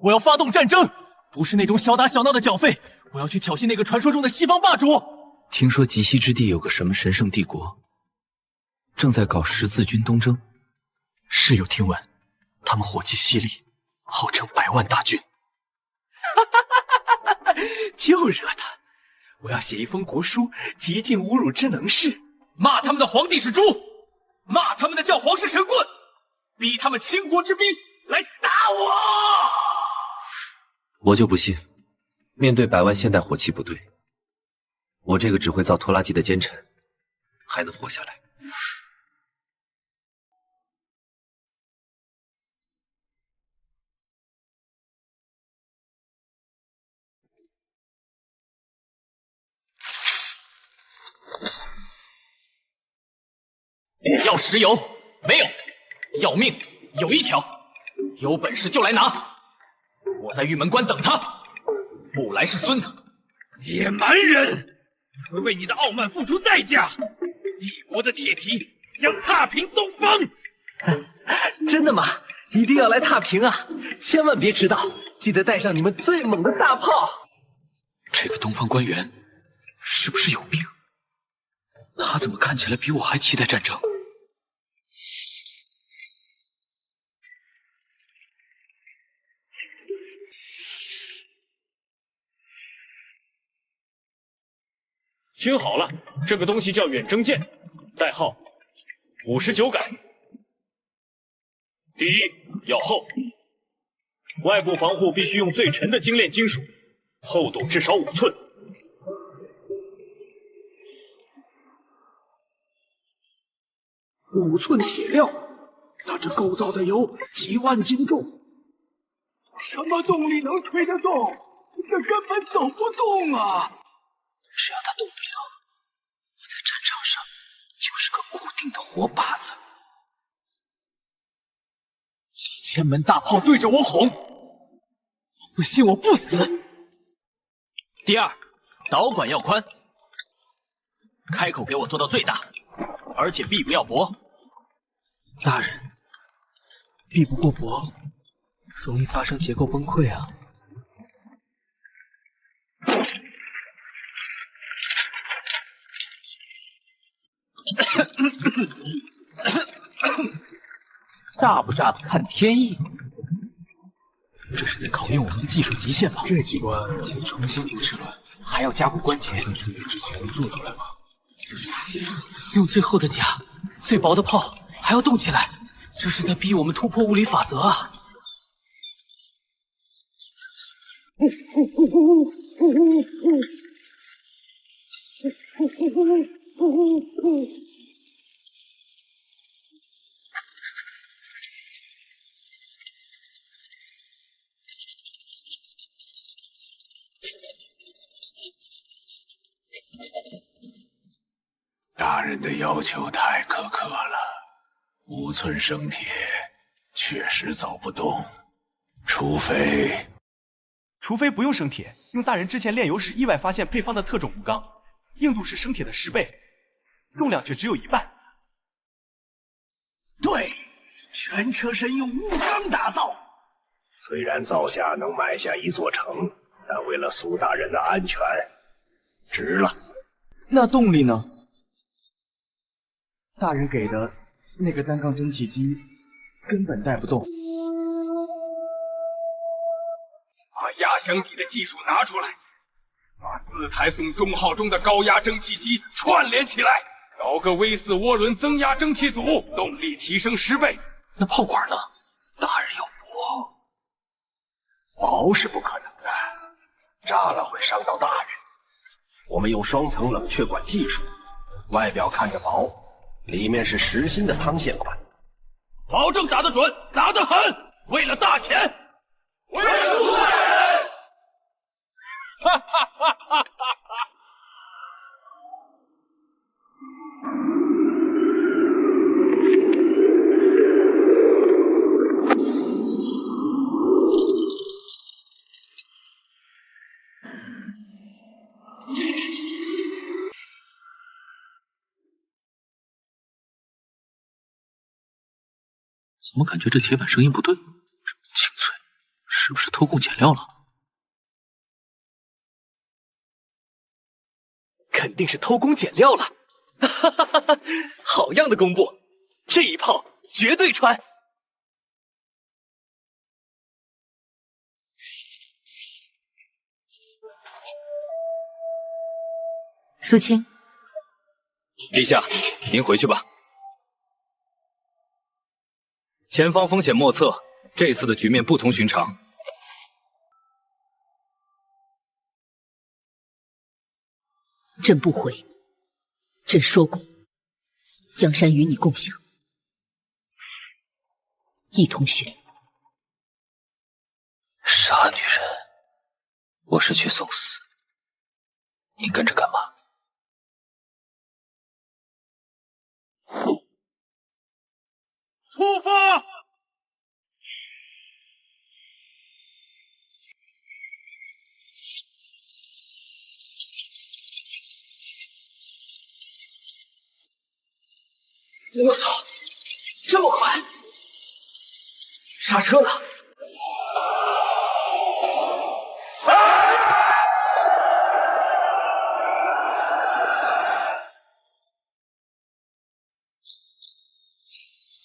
我要发动战争，不是那种小打小闹的剿匪，我要去挑衅那个传说中的西方霸主。听说极西之地有个什么神圣帝国，正在搞十字军东征，是有听闻，他们火气犀利，号称100万大军。就惹他！我要写一封国书，极尽侮辱之能事，骂他们的皇帝是猪，骂他们的教皇是神棍，逼他们倾国之兵来打我！我就不信，面对100万现代火器部队，我这个只会造拖拉机的奸臣还能活下来。要石油没有，要命有一条，有本事就来拿！我在玉门关等他，不来是孙子！野蛮人，你会为你的傲慢付出代价！帝国的铁蹄将踏平东方！真的吗？一定要来踏平啊！千万别迟到，记得带上你们最猛的大炮！这个东方官员是不是有病？他怎么看起来比我还期待战争？听好了，这个东西叫远征剑，代号59杆。第一，要厚，外部防护必须用最沉的精炼金属，厚度至少5寸。5寸铁料，那这构造的有几万斤重，什么动力能推得动？这根本走不动啊！只要他动不了，我在战场上就是个固定的活靶子。几千门大炮对着我哄，我不信我不死。第二，导管要宽，开口给我做到最大，而且壁不要薄。大人，壁不过薄，容易发生结构崩溃啊。炸不炸的看天意。这是在考验我们的技术极限吧？这机关得重新布置了，还要加固关节。在处理之前做出来吗？用最厚的甲，最薄的炮，还要动起来，这是在逼我们突破物理法则啊！大人的要求太苛刻了，5寸生铁确实走不动，除非不用生铁，用大人之前炼油时意外发现配方的特种钨钢，硬度是生铁的10倍，重量却只有1半。对，全车身用钨钢打造。虽然造价能买下一座城，但为了苏大人的安全，值了。那动力呢？大人给的那个单缸蒸汽机根本带不动。把压箱底的技术拿出来，把4台送中号中的高压蒸汽机串联起来，搞个 V4涡轮增压蒸汽组，动力提升10倍。那炮管呢？大人要薄是不可能的，炸了会伤到大人。我们用双层冷却管技术，外表看着薄，里面是实心的汤线管，保证打得准，打得狠。为了大钱，为了苏大人！哈哈哈哈哈！怎么感觉这铁板声音不对？这么清脆，是不是偷工减料了？肯定是偷工减料了。哈哈哈哈！好样的，工部，这一炮绝对穿。苏青，陛下，您回去吧。前方风险莫测，这次的局面不同寻常。朕不回。朕说过，江山与你共享，死一同选。傻女人，我是去送死，你跟着干嘛？出发！我操，这么快！刹车呢？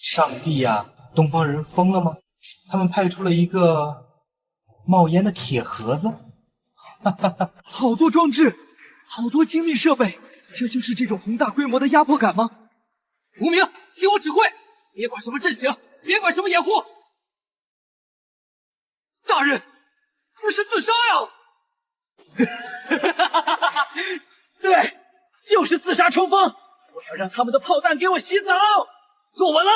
上帝呀！东方人疯了吗？他们派出了一个冒烟的铁盒子，好多装置，好多精密设备，这就是这种宏大规模的压迫感吗？无名，听我指挥，别管什么阵型，别管什么掩护。大人，那是自杀呀！对，就是自杀冲锋！我要让他们的炮弹给我洗澡。做完了。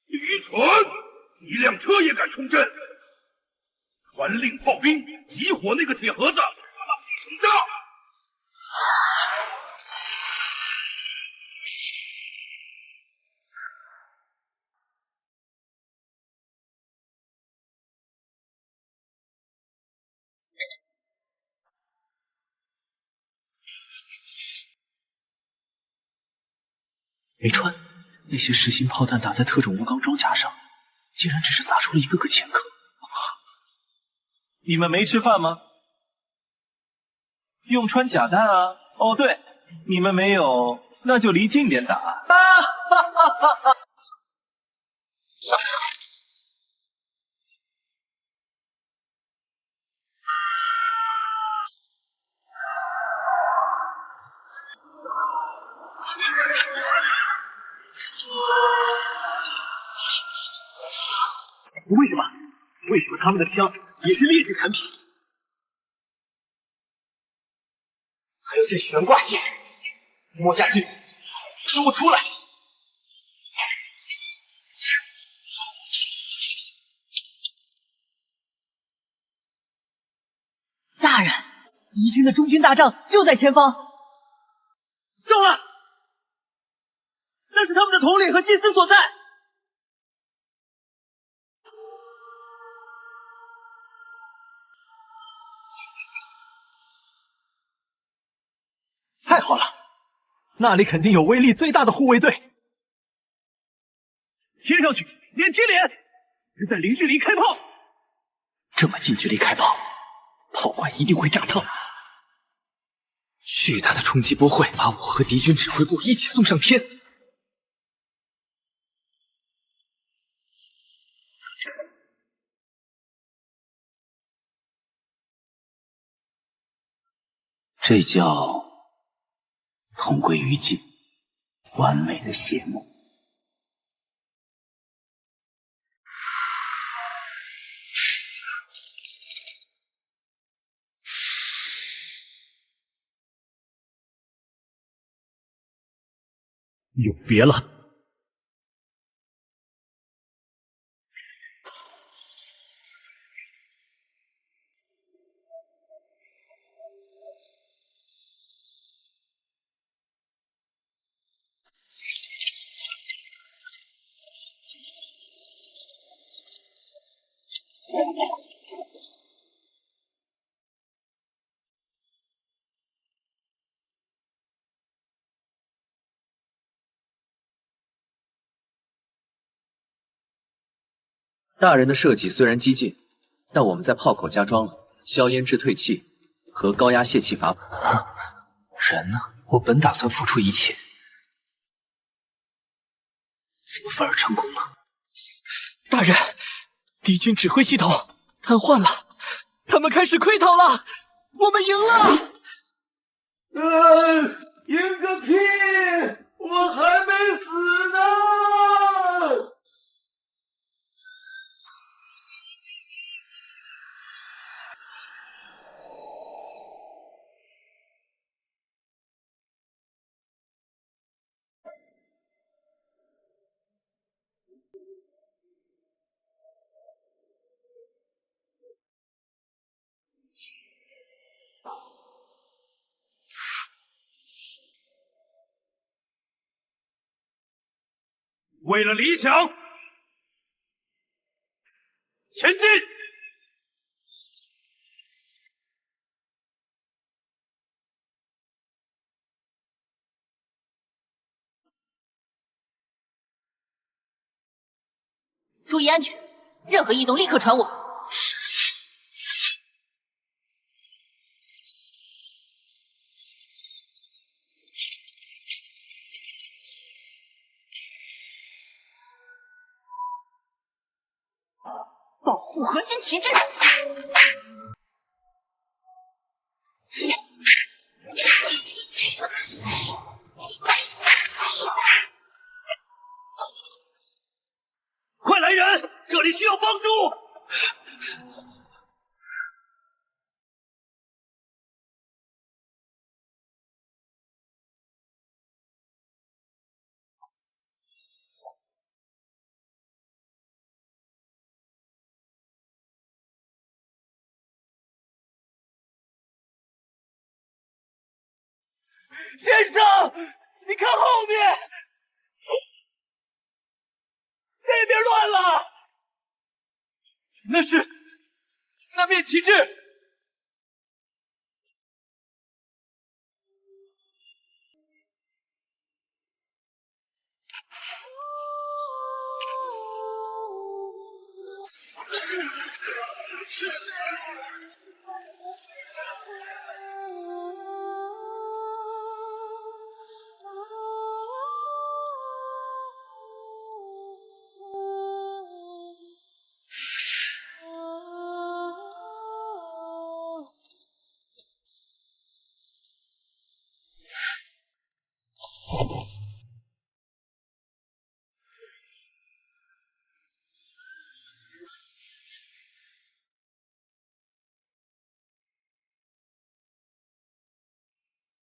愚蠢！一辆车也敢冲阵！传令炮兵集火那个铁盒子，把它轰炸！没穿，那些实心炮弹打在特种无钢装甲上，竟然只是砸出了一个个前科。你们没吃饭吗？用穿甲弹啊！哦对，你们没有，那就离近点打。为什么？为什么他们的枪也是劣质产品？还有这悬挂线，摸下去，给我出来！大人，敌军的中军大帐就在前方。中了，那是他们的统领和祭司所在。太好了，那里肯定有威力最大的护卫队。贴上去，脸贴脸，别在零距离开炮。这么近距离开炮，炮管一定会炸烫。巨大的冲击波会把我和敌军指挥部一起送上天。这叫同归于尽，完美的谢幕。永别了。大人的设计虽然激进，但我们在炮口加装了消烟制退气和高压泄气阀。人呢？我本打算付出一切，怎么反而成功了？大人，敌军指挥系统瘫痪了，他们开始溃逃了，我们赢了！赢个屁！我还没死呢！为了理想，前进！注意安全，任何异动立刻传我。保护核心旗帜。快来人，这里需要帮助！先生，你看后面，那边乱了，那是那面旗帜。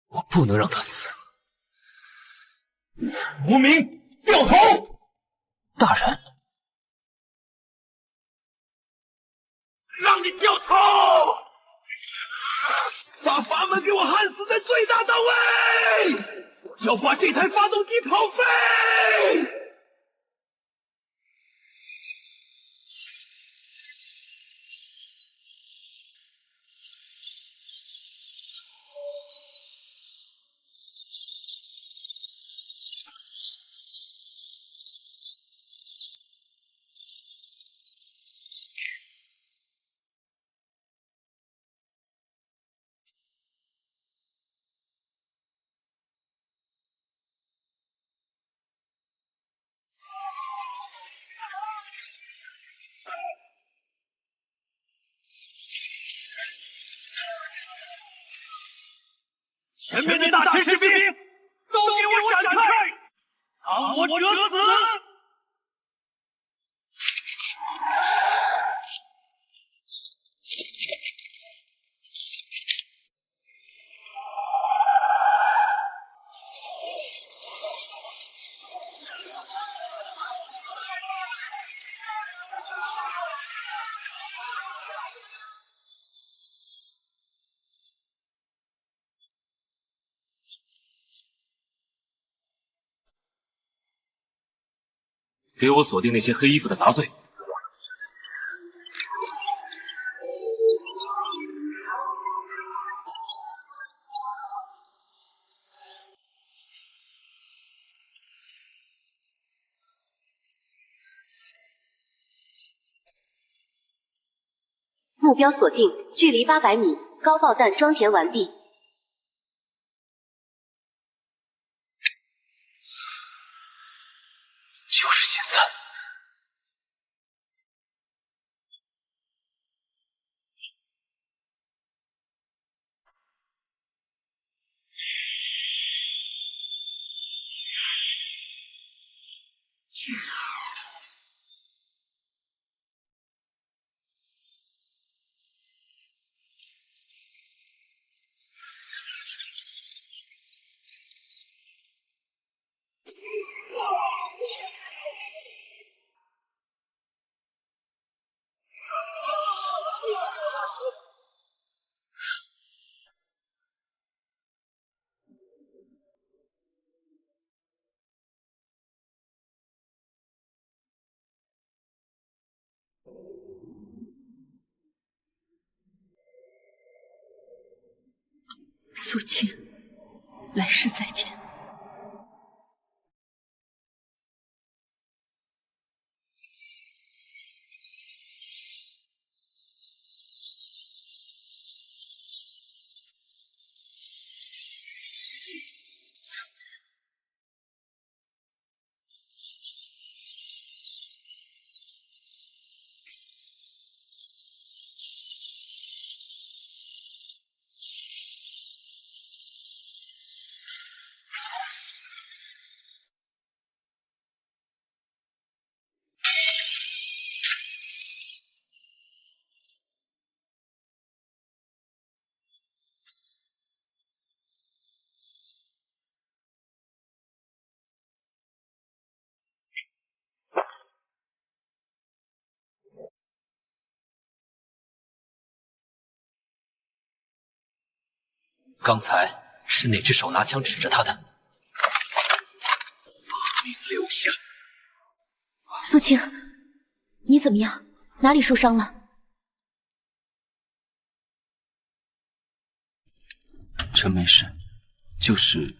我不能让他死。无名掉头！大人，让你掉头！把阀门给我焊死在最大档位！我要把这台发动机跑飞！前面的大前士兵，都给我闪开！让我者死！给我锁定那些黑衣服的杂碎。目标锁定，距离800米，高爆弹装填完毕。就是现在。苏青，来世再见。刚才是哪只手拿枪指着他的？亡命留下。苏青，你怎么样？哪里受伤了？真没事，就是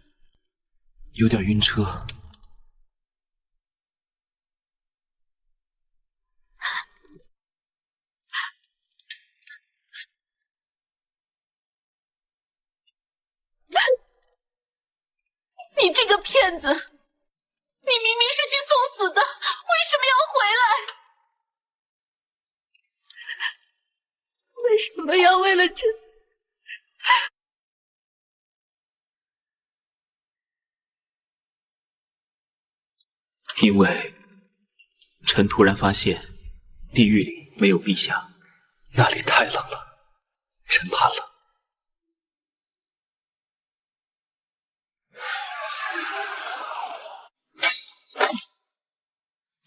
有点晕车。你这个骗子！你明明是去送死的，为什么要回来？为什么要为了这？因为臣突然发现地狱里没有陛下，那里太冷了，臣怕冷。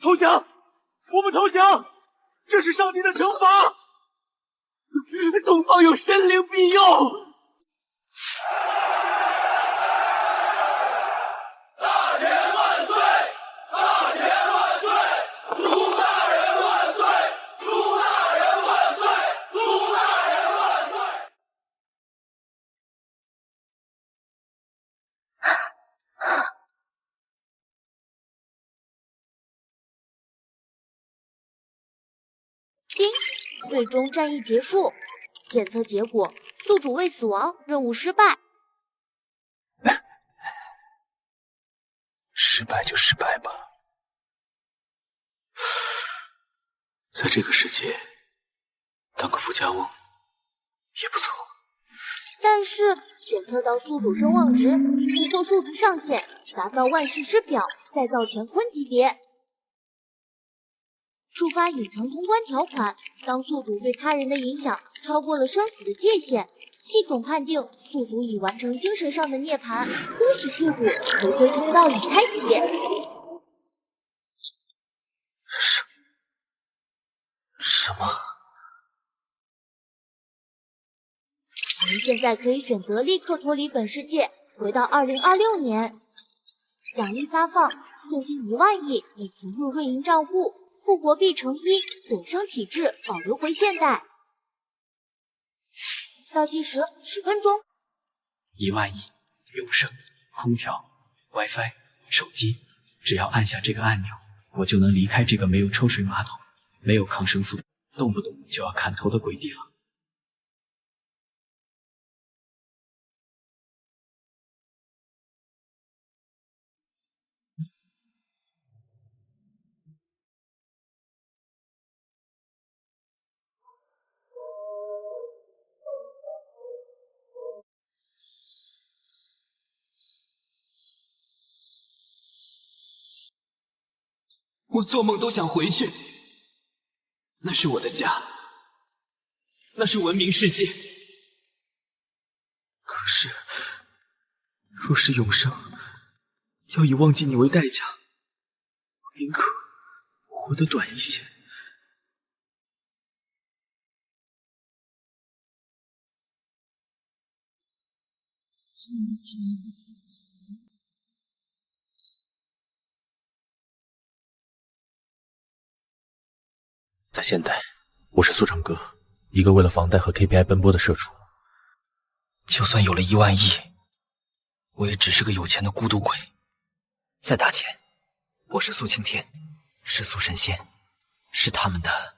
投降！我们投降！这是上帝的惩罚！东方有神灵庇佑！大钱万岁！大钱万岁！苏大人万岁！苏大人万岁！苏大人万岁！叮，最终战役结束，检测结果：宿主未死亡，任务失败。失败就失败吧，在这个世界当个富家翁也不错。但是检测到宿主声望值，突破数值上限，达到万世师表再造乾坤级别。触发隐藏通关条款，当宿主对他人的影响超过了生死的界限，系统判定宿主已完成精神上的涅槃，恭喜宿主，回归通道已开启。什么？您现在可以选择立刻脱离本世界，回到2026年。奖励发放，现金1万亿已存入瑞银账户，复活币乘1，永生体质保留回现代。倒计时10分钟。1万亿，永生，空调 ，WiFi， 手机，只要按下这个按钮，我就能离开这个没有抽水马桶、没有抗生素、动不动就要砍头的鬼地方。我做梦都想回去。那是我的家，那是文明世界。可是，若是永生，要以忘记你为代价，我宁可活得短一些。在现代，我是苏长歌，一个为了房贷和 KPI 奔波的社畜。就算有了1万亿，我也只是个有钱的孤独鬼。在大前，我是苏青天，是苏神仙，是他们的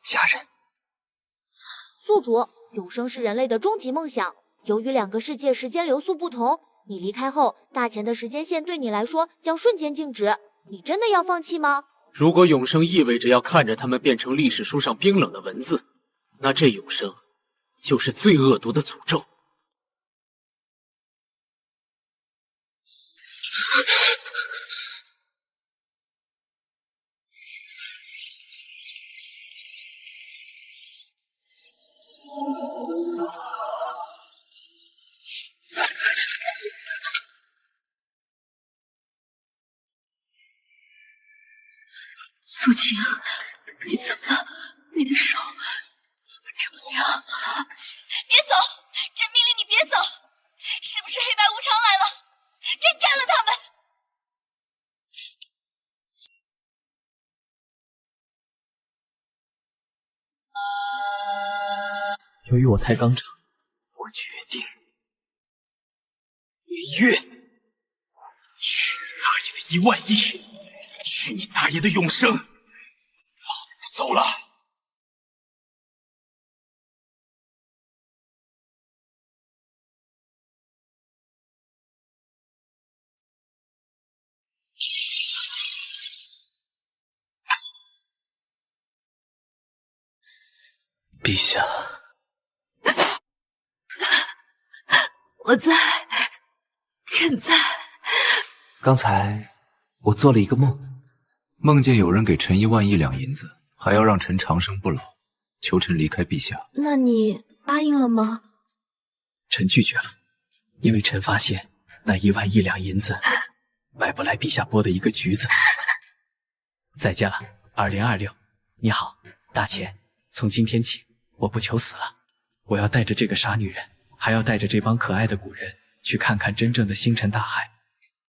家人。宿主，永生是人类的终极梦想。由于2个世界时间流速不同，你离开后，大前的时间线对你来说将瞬间静止。你真的要放弃吗？如果永生意味着要看着他们变成历史书上冰冷的文字，那这永生就是最恶毒的诅咒。苏晴，你怎么了？你的手怎么这么凉？别走！朕命令你别走！是不是黑白无常来了？朕占了他们！由于我太刚强，我决定1月。去你大爷的1万亿！去你大爷的永生！老子不走了！陛下，我在，朕在。刚才我做了一个梦，梦见有人给臣1万亿两银子，还要让臣长生不老，求臣离开陛下。那你答应了吗？臣拒绝了，因为臣发现那1万亿两银子买不来陛下剥的一个橘子。再见了，2026。你好，大前。从今天起，我不求死了。我要带着这个傻女人，还要带着这帮可爱的古人，去看看真正的星辰大海。